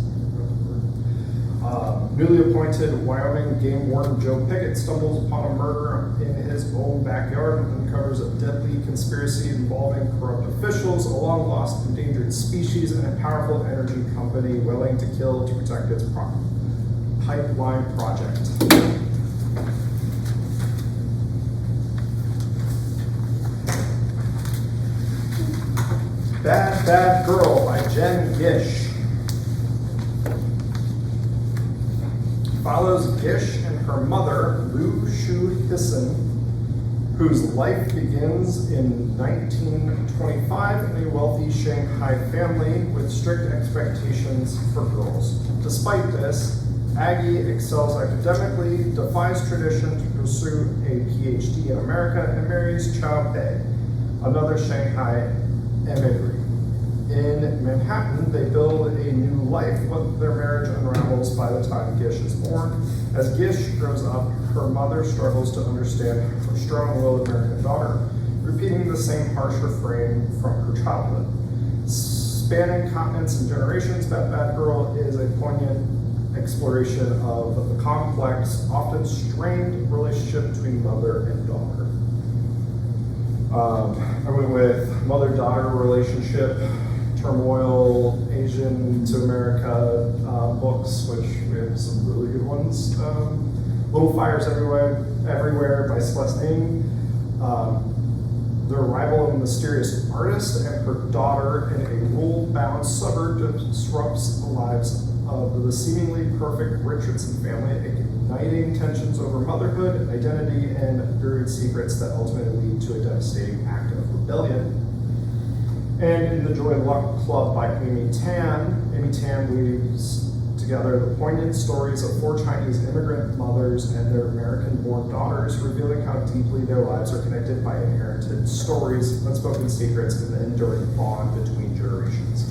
Newly appointed Wyoming game warden Joe Pickett stumbles upon a murder in his own backyard and uncovers a deadly conspiracy involving corrupt officials, a long-lost endangered species, and a powerful energy company willing to kill to protect its pipeline project. Bad Bad Girl by Jen Gish. Follows Gish and her mother, Lu Shu Hisson, whose life begins in 1925 in a wealthy Shanghai family with strict expectations for girls. Despite this, Aggie excels academically, defies tradition to pursue a PhD in America, and marries Chao Pei, another Shanghai immigrant. In Manhattan, they build a new life, but their marriage unravels by the time Gish is born. As Gish grows up, her mother struggles to understand her strong-willed American daughter, repeating the same harsh refrain from her childhood. Spanning continents and generations, Bad Bad Girl is a poignant exploration of the complex, often strained relationship between mother and daughter. I went with mother-daughter relationship, turmoil, Asian to America books, which we have some really good ones. Little Fires Everywhere by Celeste Ng. The arrival of a mysterious artist and her daughter in a rule-bound suburb disrupts the lives of the seemingly perfect Richardson family, igniting tensions over motherhood, identity, and buried secrets that ultimately lead to a devastating act of rebellion. And in The Joy Luck Club by Amy Tan weaves together the poignant stories of 4 Chinese immigrant mothers and their American-born daughters, revealing how deeply their lives are connected by inherited stories, unspoken secrets, and the enduring bond between generations.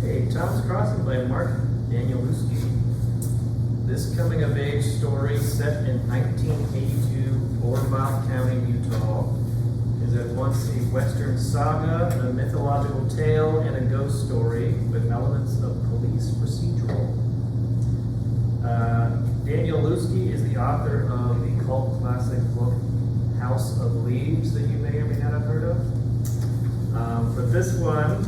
Hey, Tom's Crossing by Mark Danielewski. This coming-of-age story set in 1982, Bournemouth County, Utah, is at once a Western saga, a mythological tale, and a ghost story with elements of police procedural. Danielewski is the author of the cult classic book House of Leaves that you may or may not have heard of. But this one,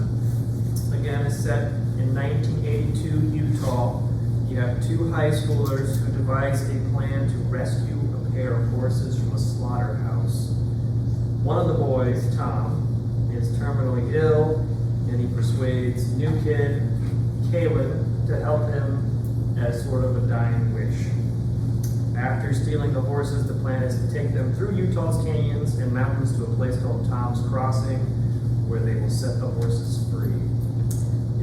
again, is set in 1982 Utah. You have 2 high schoolers who devise a plan to rescue a pair of horses from a slaughterhouse. One of the boys, Tom, is terminally ill, and he persuades new kid, Caleb, to help him as sort of a dying wish. After stealing the horses, the plan is to take them through Utah's canyons and mountains to a place called Tom's Crossing, where they will set the horses free.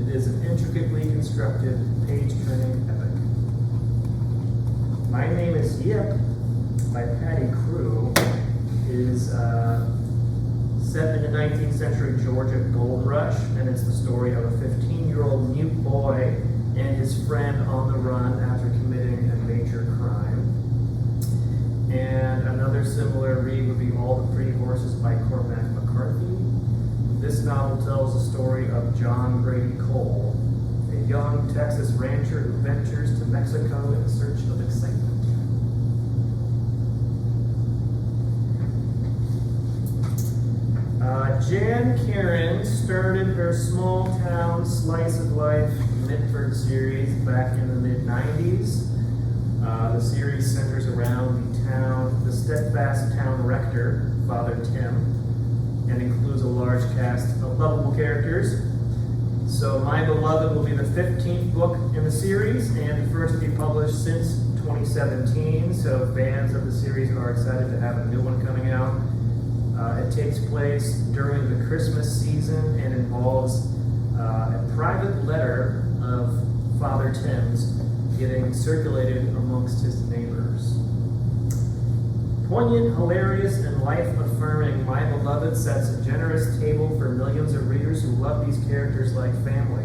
It is an intricately constructed, page-turning epic. My Name is Yip by Patty Crew is set in the 19th century Georgia gold rush, and it's the story of a 15-year-old mute boy and his friend on the run after committing a major crime. And another similar read would be All the Pretty Horses by Cormac McCarthy. This novel tells the story of John Grady Cole, a young Texas rancher who ventures to Mexico in search of excitement. Jan Karen started her small town slice of life Mitford series back in the mid-90s. The series centers around the steadfast town rector, Father Tim, and includes a large cast of lovable characters. So My Beloved will be the 15th book in the series and the first to be published since 2017, so fans of the series are excited to have a new one coming out. It takes place during the Christmas season and involves a private letter of Father Tim's getting circulated amongst his neighbors. Poignant, hilarious, and life-affirming, My Beloved sets a generous table for millions of readers who love these characters like family.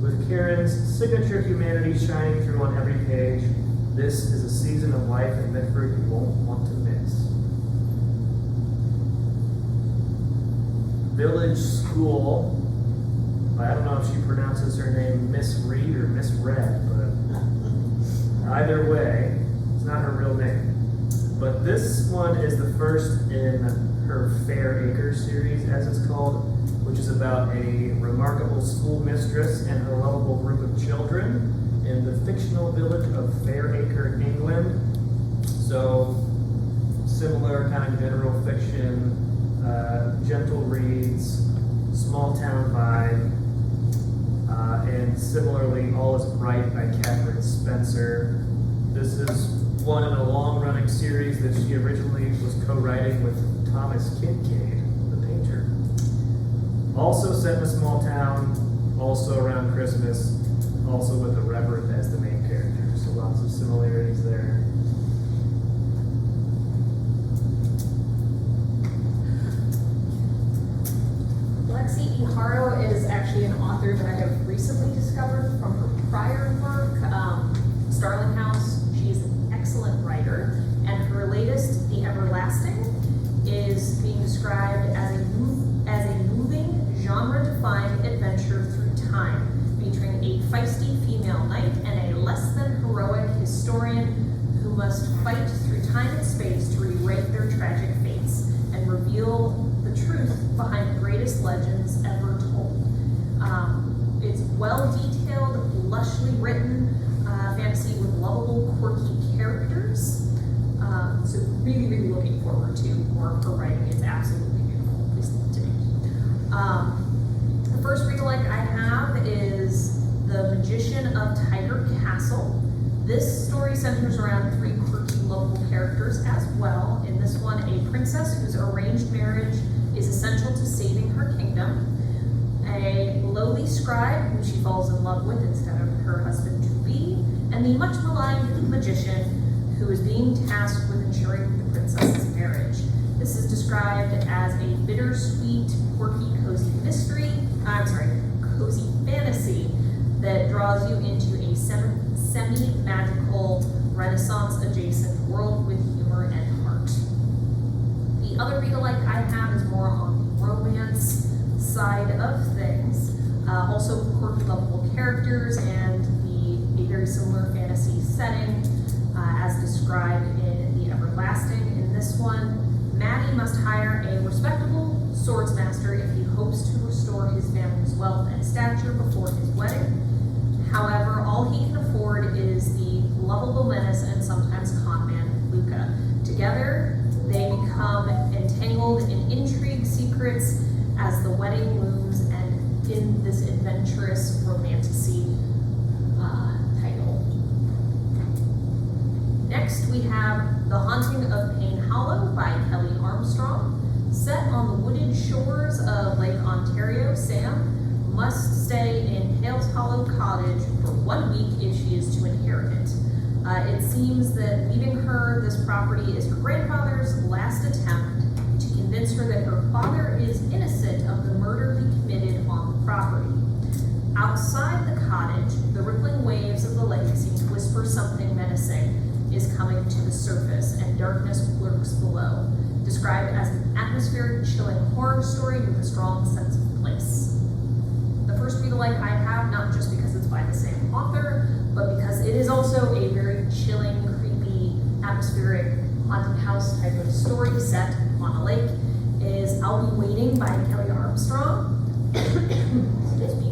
With Karen's signature humanity shining through on every page, this is a season of life in Medford you won't want to miss. Village School. I don't know if she pronounces her name Miss Reed or Miss Red, but either way, it's not her real name. But this one is the first in her Fair Acres series, as it's called, which is about a remarkable schoolmistress and her lovable group of children in the fictional village of Fairacre, England. So, similar kind of general fiction, gentle reads, small town vibe, and similarly, All Is Bright by Catherine Spencer. This is one in a long-running series that she originally was co-writing with Thomas Kincaid, the painter. Also set in a small town, also around Christmas, also with the Reverend as the main character. So lots of similarities there. Lexi E. Haro is actually an author that I have recently discovered from her prior work, Starling House. She's an excellent writer, and her latest, The Everlasting, is being described as a moving, genre-defined adventure through time, featuring a feisty female knight and a less than heroic historian who must fight through time and space to rewrite their tragic fates and reveal the truth behind the greatest legends ever told. It's well-detailed, lushly written fantasy with lovable, quirky characters. So really, really looking forward to more of her writing. It's absolutely beautiful, at least to me. The first read-alike I have is The Magician of Tiger Castle. This story centers around three quirky local characters as well. In this one, a princess whose arranged marriage is essential to saving her kingdom, a lowly scribe who she falls in love with instead of her husband-to-be, and the much maligned magician who is being tasked with ensuring the princess's marriage. This is described as a bittersweet, quirky, cozy cozy fantasy that draws you into a semi-magical, Renaissance-adjacent world with humor and heart. The other read-alike I have is more on the romance side of things. Also quirky, lovable characters and a very similar fantasy setting as described in The Everlasting. In this one, Matty must hire a respectable swordsmaster if he hopes to restore his family's wealth and stature before his wedding. However, all he can afford is the lovable menace and sometimes con man, Luca. Together, they become entangled in intrigue, secrets as the wedding looms, and in this adventurous romantasy title. Next, we have The Haunting of Payne Hollow by Kelly Armstrong. Set on the wooded shores of Lake Ontario, Sam must stay in Hales Hollow Cottage for 1 week if she is to inherit it. It seems that leaving her this property is her grandfather's last attempt to convince her that her father is innocent of the murder he committed on the property. Outside the cottage, the rippling waves of the lake seem to whisper something menacing is coming to the surface, and darkness lurks below. Described as an atmospheric, chilling horror story with a strong sense of place. The first read-alike I have, not just because it's by the same author, but because it is also a very chilling, creepy, atmospheric, haunted house type of story set on a lake, is I'll Be Waiting by Kelly Armstrong. Excuse me.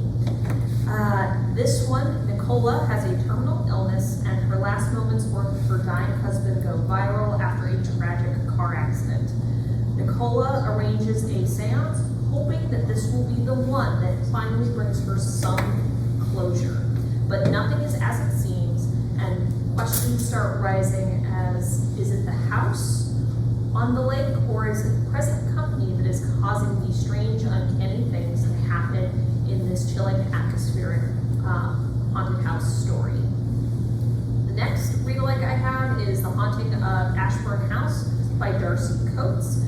This one, Nicola has a terminal illness, and her last moments with her dying husband go viral after a tragic car accident. Nicola arranges a seance, hoping that this will be the one that finally brings her some closure. But nothing is as it seems, and questions start rising as, is it the house on the lake, or is it present company that is causing these strange, uncanny things that happen in this chilling atmospheric haunted house story? The next read-alike I have is The Haunting of Ashburn House by Darcy Coates.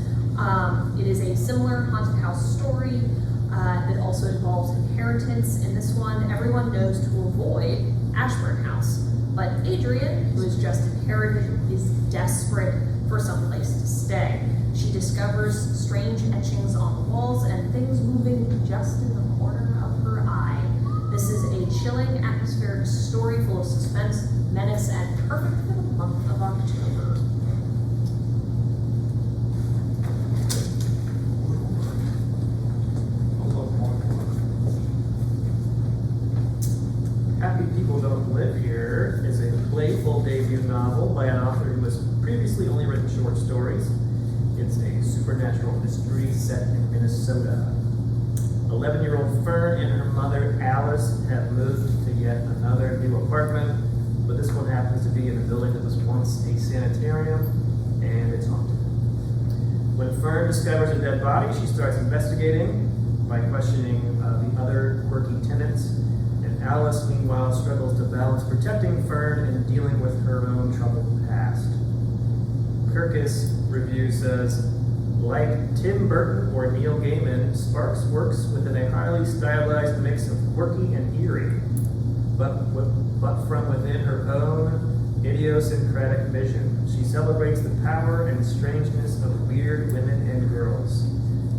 It is a similar haunted house story that also involves inheritance. In this one, everyone knows to avoid Ashburn House, but Adrian, who has just inherited, is desperate for some place to stay. She discovers strange etchings on the walls and things moving just in the corner of her eye. This is a chilling, atmospheric story full of suspense, menace, and perfect for the month of October. Happy People Don't Live Here is a playful debut novel by an author who has previously only written short stories. It's a supernatural mystery set in Minnesota. 11-year-old Fern and her mother, Alice, have moved to yet another new apartment, but this one happens to be in a building that was once a sanitarium, and it's haunted. When Fern discovers a dead body, she starts investigating by questioning the other quirky tenants, and Alice, meanwhile, struggles to balance protecting Fern and dealing with her own troubled past. Kirkus review says, like Tim Burton or Neil Gaiman, Sparks works within a highly stylized mix of quirky and eerie, but from within her own idiosyncratic vision. She celebrates the power and strangeness of weird women and girls.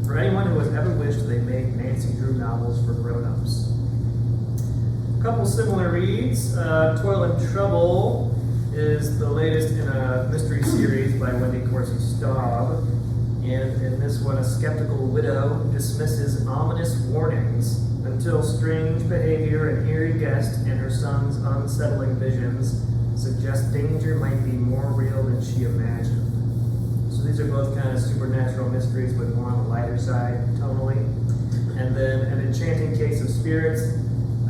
For anyone who has ever wished they made Nancy Drew novels for grown-ups. A couple similar reads. Toil and Trouble is the latest in a mystery series by Wendy Corsi Staub. And in this one, a skeptical widow dismisses ominous warnings until strange behavior and eerie guest and her son's unsettling visions suggest danger might be more real than she imagined. So these are both kind of supernatural mysteries, but more on the lighter side tonally. And then An Enchanting Case of Spirits,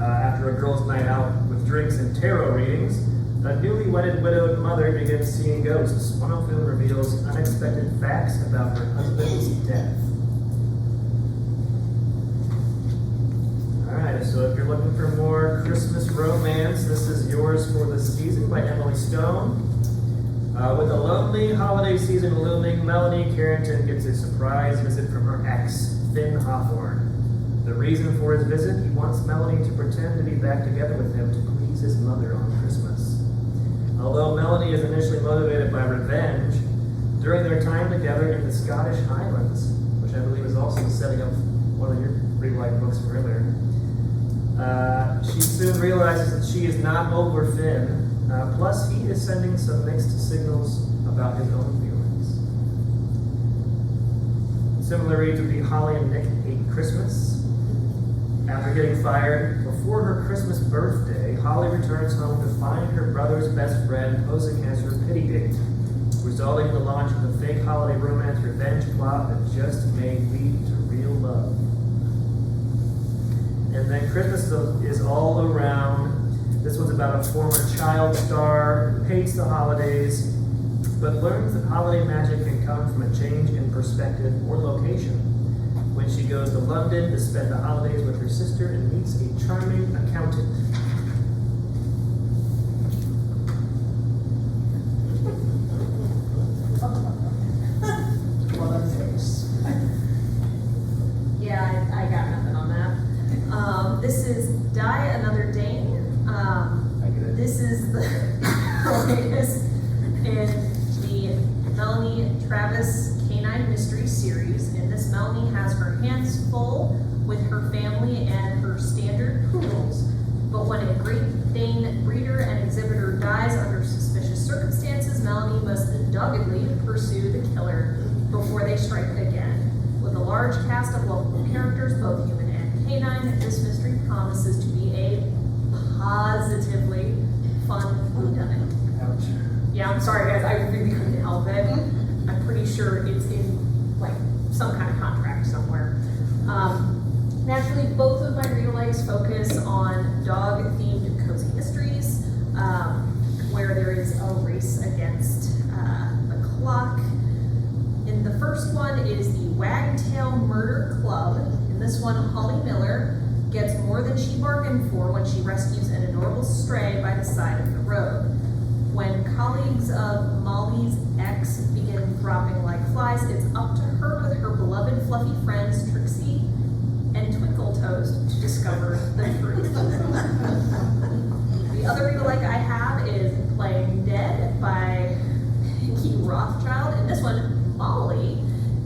after a girls' night out with drinks and tarot readings, a newly wedded widowed mother begins seeing ghosts, one of whom reveals unexpected facts about her husband's death. Alright, so if you're looking for more Christmas romance, this is Yours for the Season by Emily Stone. With a lonely holiday season looming, Melanie Carrington gets a surprise visit from her ex, Finn Hawthorne. The reason for his visit, he wants Melanie to pretend to be back together with him to please his mother on Christmas. Although Melanie is initially motivated by revenge, during their time together in the Scottish Highlands, which I believe is also the setting of one of your read-alike books from earlier, she soon realizes that she is not over Finn, plus he is sending some mixed signals about his own feelings. Similar reads would be Holly and Nick Hate Christmas. After getting fired before her Christmas birthday, Holly returns home to find her brother's best friend posing as her pity date, resulting in the launch of the fake holiday romance revenge plot that just may lead to real love. And then Christmas is all around. This one's about a former child star who hates the holidays, but learns that holiday magic can come from a change in perspective or location. When she goes to London to spend the holidays with her sister and meets a charming accountant. What a face. Yeah, I got nothing on that. This is Die Another Dane. This is the latest in the Melanie Travis Canine Mystery Series. In this, Melanie has her hands full with her family and her standard poodles. But when a Great Dane breeder and exhibitor dies under suspicious circumstances, Melanie must doggedly pursue the killer before they strike again. With a large cast of lovable characters, both human and canine, this mystery promises to be a positively fun whodunit. Yeah, I'm sorry guys, I really couldn't help it. I'm pretty sure it's in like some kind of contract somewhere. Naturally, both of my read-alikes focus on dog-themed cozy mysteries, where there this one, Holly Miller gets more than she bargained for when she rescues an adorable stray by the side of the road. When colleagues of Molly's ex begin dropping like flies, it's up to her with her beloved fluffy friends Trixie and Twinkle Toes to discover the truth. The other read-alike I have is Playing Dead by Pinky Rothschild. And this one, Molly,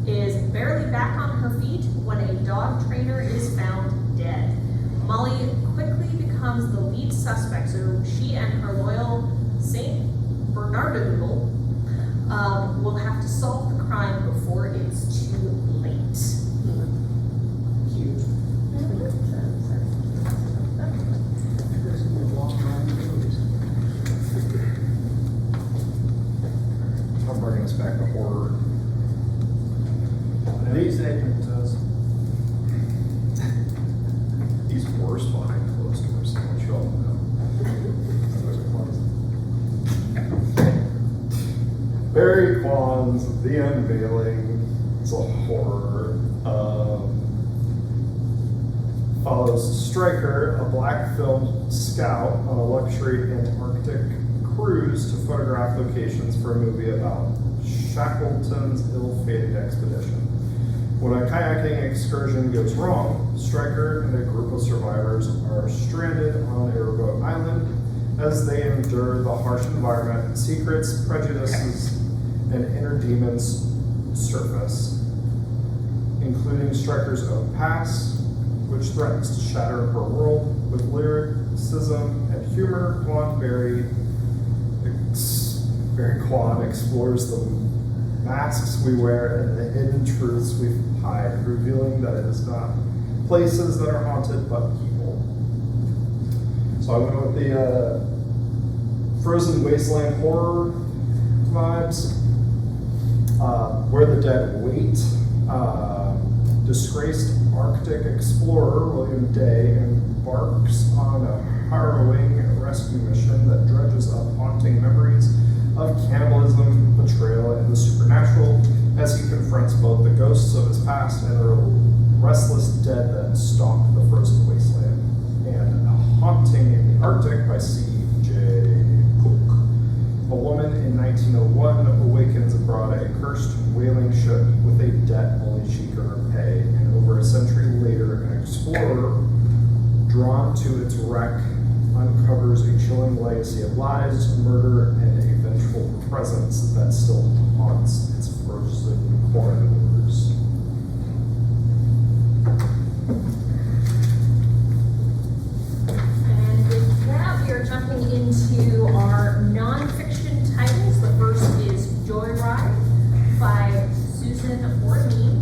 is barely back on her feet when a dog trainer is found dead. Molly quickly becomes the lead suspect, so she and her loyal Saint Bernardoodle will have to solve the crime before it's too late. Cute. There's gonna be a long line of movies. I'm bringing us back to horror. These agents does. These worst behind closed doors, so much y'all know. Barry Kwan's The Unveiling. It's a horror. Follows Stryker, a black film scout on a luxury Antarctic cruise to photograph locations for a movie about Shackleton's ill-fated expedition. When a kayaking excursion goes wrong, Stryker and a group of survivors are stranded on a remote island as they endure the harsh environment, secrets, prejudices, and inner demons surface, including Stryker's own past, which threatens to shatter her world. With lyricism and humor, Barry Kwan explores the masks we wear and the hidden truths we hide, revealing that it is not places that are haunted, but people. So I went with the Frozen Wasteland horror vibes. Where the Dead Wait. Disgraced Arctic explorer William Day embarks on a harrowing rescue mission that dredges up haunting memories of cannibalism, betrayal, and the supernatural as he confronts both the ghosts of his past and the restless dead that stalk the frozen wasteland. And A Haunting in the Arctic by C.J. Cook. A woman in 1901 awakens aboard a cursed whaling ship with a debt only she can repay, and over a century later, an explorer drawn to its wreck uncovers a chilling legacy of lies, murder, and a vengeful presence that still haunts its frozen corridors. And with that, we are jumping into our nonfiction titles. The first is Joyride by Susan Orlean.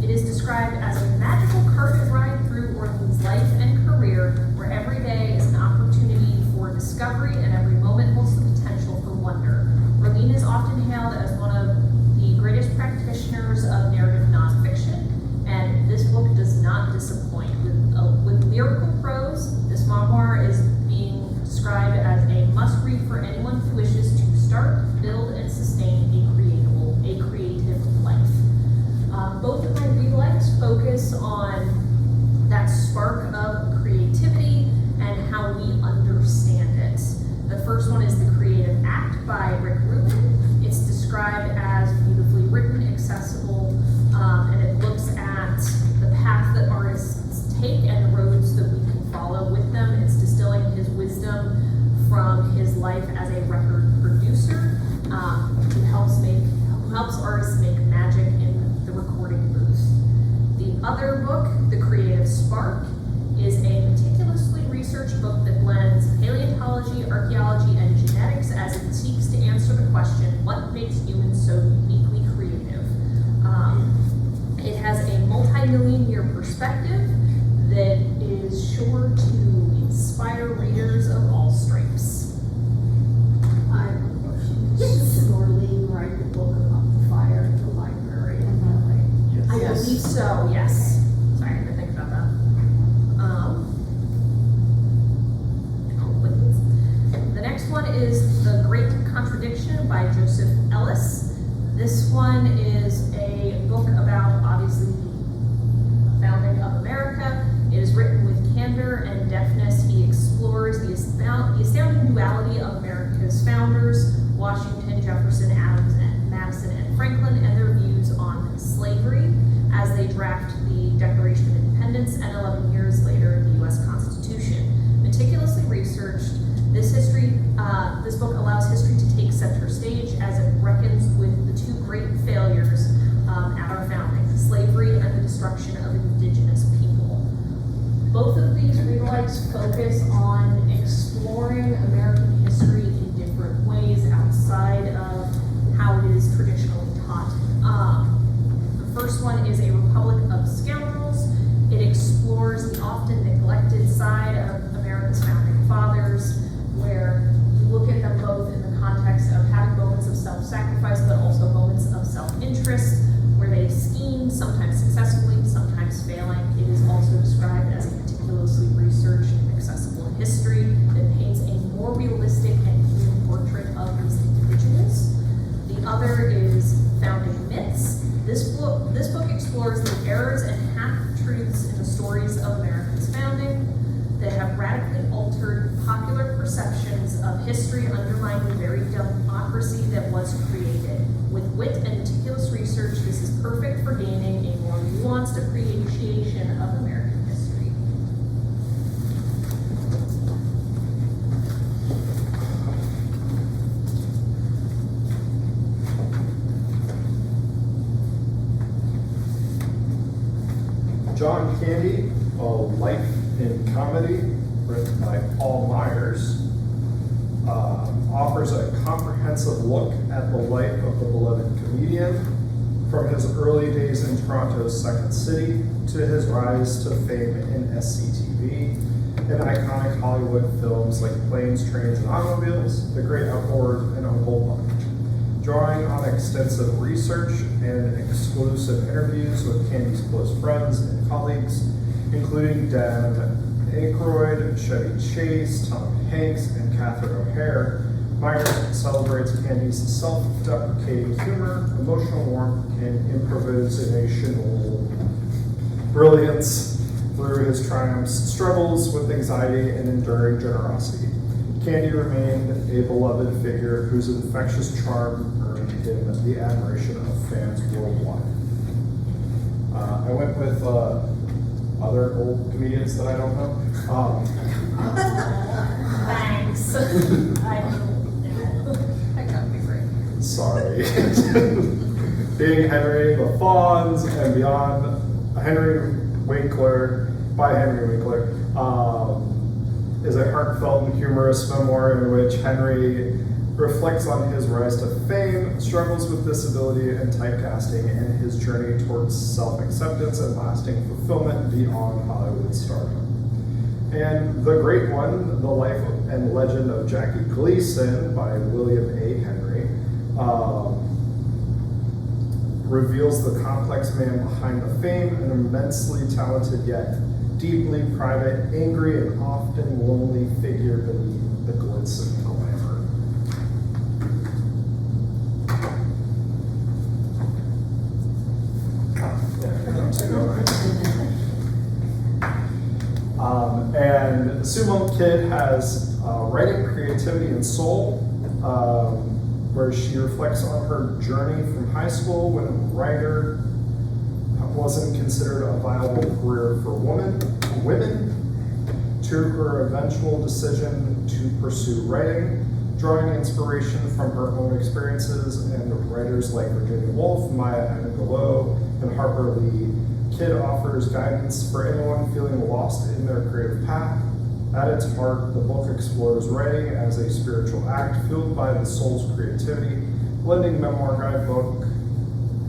It is described as a magical carpet ride through Orlean's life and career, where every day is an opportunity for discovery and every moment holds the potential for wonder. Orlean is often hailed as one of the greatest practitioners of narrative nonfiction, and this book does not disappoint. With lyrical prose, this memoir is being described as a must-read for anyone who wishes to start, build, and sustain a creative life. Both of my read-likes focus on that spark of creativity and how we understand it. The first one is The Creative Act by Rick Rubin. It's described as beautifully written, accessible, and it looks at the path that artists take and the roads that we can follow with them. It's distilling his wisdom from his life as a record producer, who helps artists make magic in the recording booth. The other book, The Creative Spark, is a meticulously researched book that blends paleontology, archaeology, and genetics as it seeks to answer the question, what makes humans so uniquely creative? It has a multi-million-year perspective that is sure to inspire readers of all stripes. I have a question. Yes. Did Orlean write the book about the fire at the library in LA? I Yes. believe so, yes. Sorry, I had to think about that. The next one is The Great Contradiction by Joseph Ellis. This one is a book about, obviously, the founding of America. Jefferson, Adams, and Madison, and Franklin, and their views on slavery as they draft the Declaration of Independence and 11 years later, the U.S. Constitution. Meticulously researched, this book allows history to take center stage as it reckons with the two great failures at our founding, slavery and the destruction of indigenous people. Both of these rewrites focus on exploring American history in different ways outside of how it is traditionally taught. The first one is A Republic of Scoundrels. It explores the often neglected side of America's founding fathers, where you look at them both in the context of having moments of self-sacrifice, but also moments of self-interest, where they schemed, sometimes successfully, sometimes failing. It is also described as a meticulously researched and accessible history that paints a more realistic and human portrait of these individuals. The other is Founding Myths. This book explores the errors and half-truths in the stories of America's founding that have radically altered popular perceptions of history, undermining the very democracy that was created. With wit and meticulous research, this is perfect for gaining a more nuanced appreciation of American history. John Candy, A Life in Comedy, written by Paul Myers, offers a comprehensive look at the life of the beloved comedian, from his early days in Toronto's Second City to his rise to fame in SCTV and iconic Hollywood films like Planes, Trains, and Automobiles, The Great Outdoors, and Uncle Buck. Drawing on extensive research and exclusive interviews with Candy's close friends and colleagues, including Dan Aykroyd, Chevy Chase, Tom Hanks, and Catherine O'Hare, Myers celebrates Candy's self-deprecating humor, emotional warmth, and improvisational brilliance through his triumphs, struggles with anxiety, and enduring generosity. Candy remained a beloved figure whose infectious charm earned him the admiration of fans worldwide. I went with other old comedians that I don't know. Thanks. That got me great. Sorry. Being Henry, the Fonz, and beyond, Henry Winkler, by Henry Winkler, is a heartfelt and humorous memoir in which Henry reflects on his rise to fame, struggles with disability and typecasting, and his journey towards self-acceptance and lasting fulfillment beyond Hollywood stardom. And the great one, The Life and Legend of Jackie Gleason by William A. Henry, reveals the complex man behind the fame, an immensely talented yet deeply private, angry, and often lonely figure beneath the glitz and glamour. And Sumo Kid has writing, creativity, and soul, where she reflects on her journey from high school when a writer wasn't considered a viable career for women, to her eventual decision to pursue writing, drawing inspiration from her own experiences and writers like Virginia Woolf, Maya Angelou, and Harper Lee. Kid offers guidance for anyone feeling lost in their creative path. At its heart, the book explores writing as a spiritual act fueled by the soul's creativity, blending memoir, guidebook,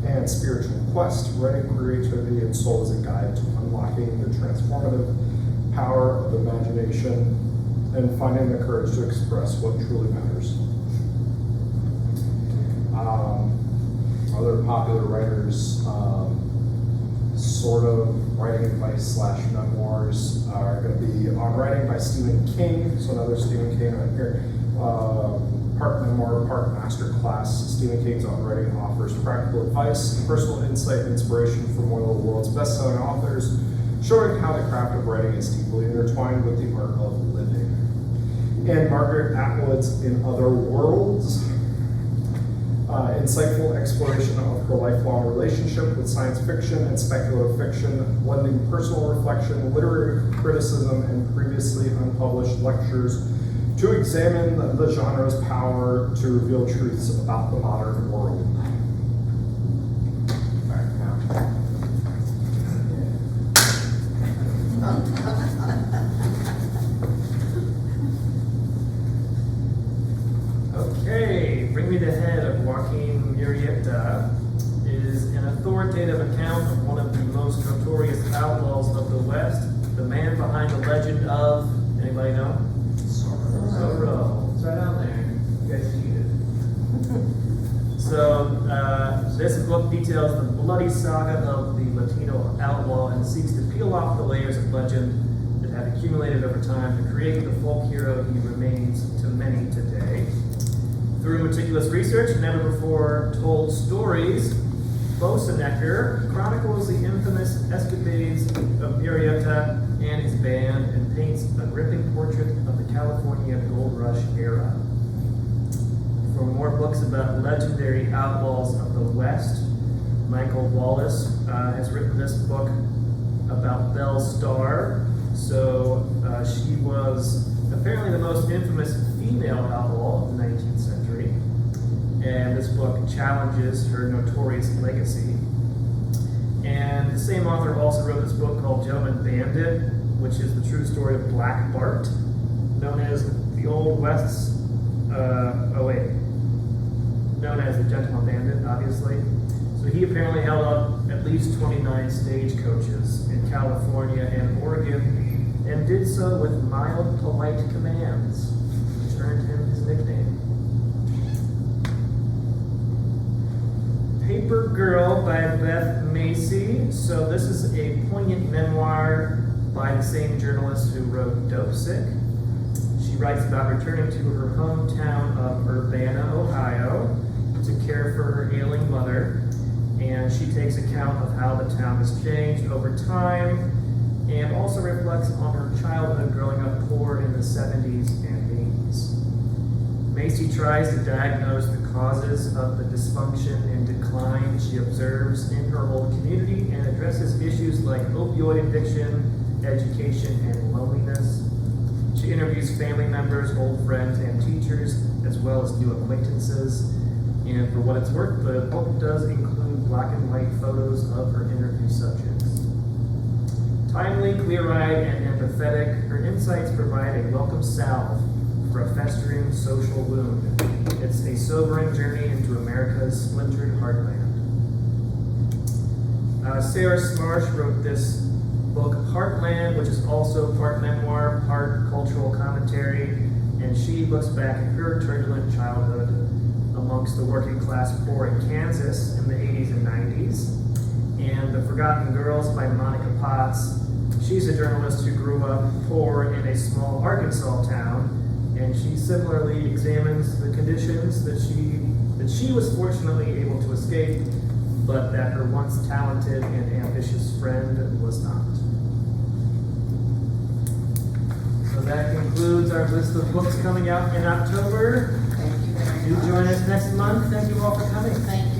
and spiritual quest. Writing, creativity, and soul is a guide to unlocking the transformative power of imagination and finding the courage to express what truly matters. Other popular writers, sort of writing advice / memoirs, are going to be On Writing by Stephen King, so another Stephen King right here. Part memoir, part masterclass. Stephen King's On Writing offers practical advice, personal insight, and inspiration from one of the world's best-selling authors, showing how the craft of writing is deeply intertwined with the art of living. And Margaret Atwood's In Other Worlds insightful exploration of her lifelong relationship with science fiction and speculative fiction, blending personal reflection, literary criticism, and previously unpublished lectures to examine the genre's power to reveal truths about the modern world. Okay, Bring Me the Head of Joaquin Murrieta is an authoritative account of one of the most notorious outlaws of the West, the man behind the legend of, anybody know? Zorro. It's right out there. You guys cheated. So, this book details the bloody saga of the Latino outlaw and seeks to peel off the layers of legend that have accumulated over time to create the folk hero he remains to many today. Through meticulous research, never before told stories, Bosenecker chronicles the infamous escapades of Murrieta and his band and paints a gripping portrait of the California Gold Rush era. For more books about legendary outlaws of the West, Michael Wallace has written this book about Belle Starr. So she was apparently the most infamous female outlaw of the 19th century, and this book challenges her notorious legacy. And the same author also wrote this book called Gentleman Bandit, which is the true story of Black Bart, known as the Old West's, known as the Gentleman Bandit, obviously. So he apparently held up at least 29 stagecoaches in California and Oregon, and did so with mild, polite commands, which earned him his nickname. Paper Girl by Beth Macy. So this is a poignant memoir by the same journalist who wrote Dope Sick. She writes about returning to her hometown of Urbana, Ohio, to care for her ailing mother, and she takes account of how the town has changed over time, and also reflects on her childhood growing up poor in the 70s and 80s. Macy tries to diagnose the causes of the dysfunction and decline she observes in her old community and addresses issues like opioid addiction, education, and loneliness. She interviews family members, old friends, and teachers, as well as new acquaintances. And for what it's worth, the book does include black and white photos of her interview subjects. Timely, clear-eyed, and empathetic, her insights provide a welcome salve for a festering social wound. It's a sobering journey into America's splintered heartland. Sarah Smarsh wrote this book, Heartland, which is also part memoir, part cultural commentary, and she looks back at her turbulent childhood amongst the working class poor in Kansas in the 80s and 90s. And The Forgotten Girls by Monica Potts. She's a journalist who grew up poor in a small Arkansas town, and she similarly examines the conditions that she was fortunately able to escape, but that her once talented and ambitious friend was not. So that concludes our list of books coming out in October. Thank you very Do much. join us next month. Thank you all for coming. Thank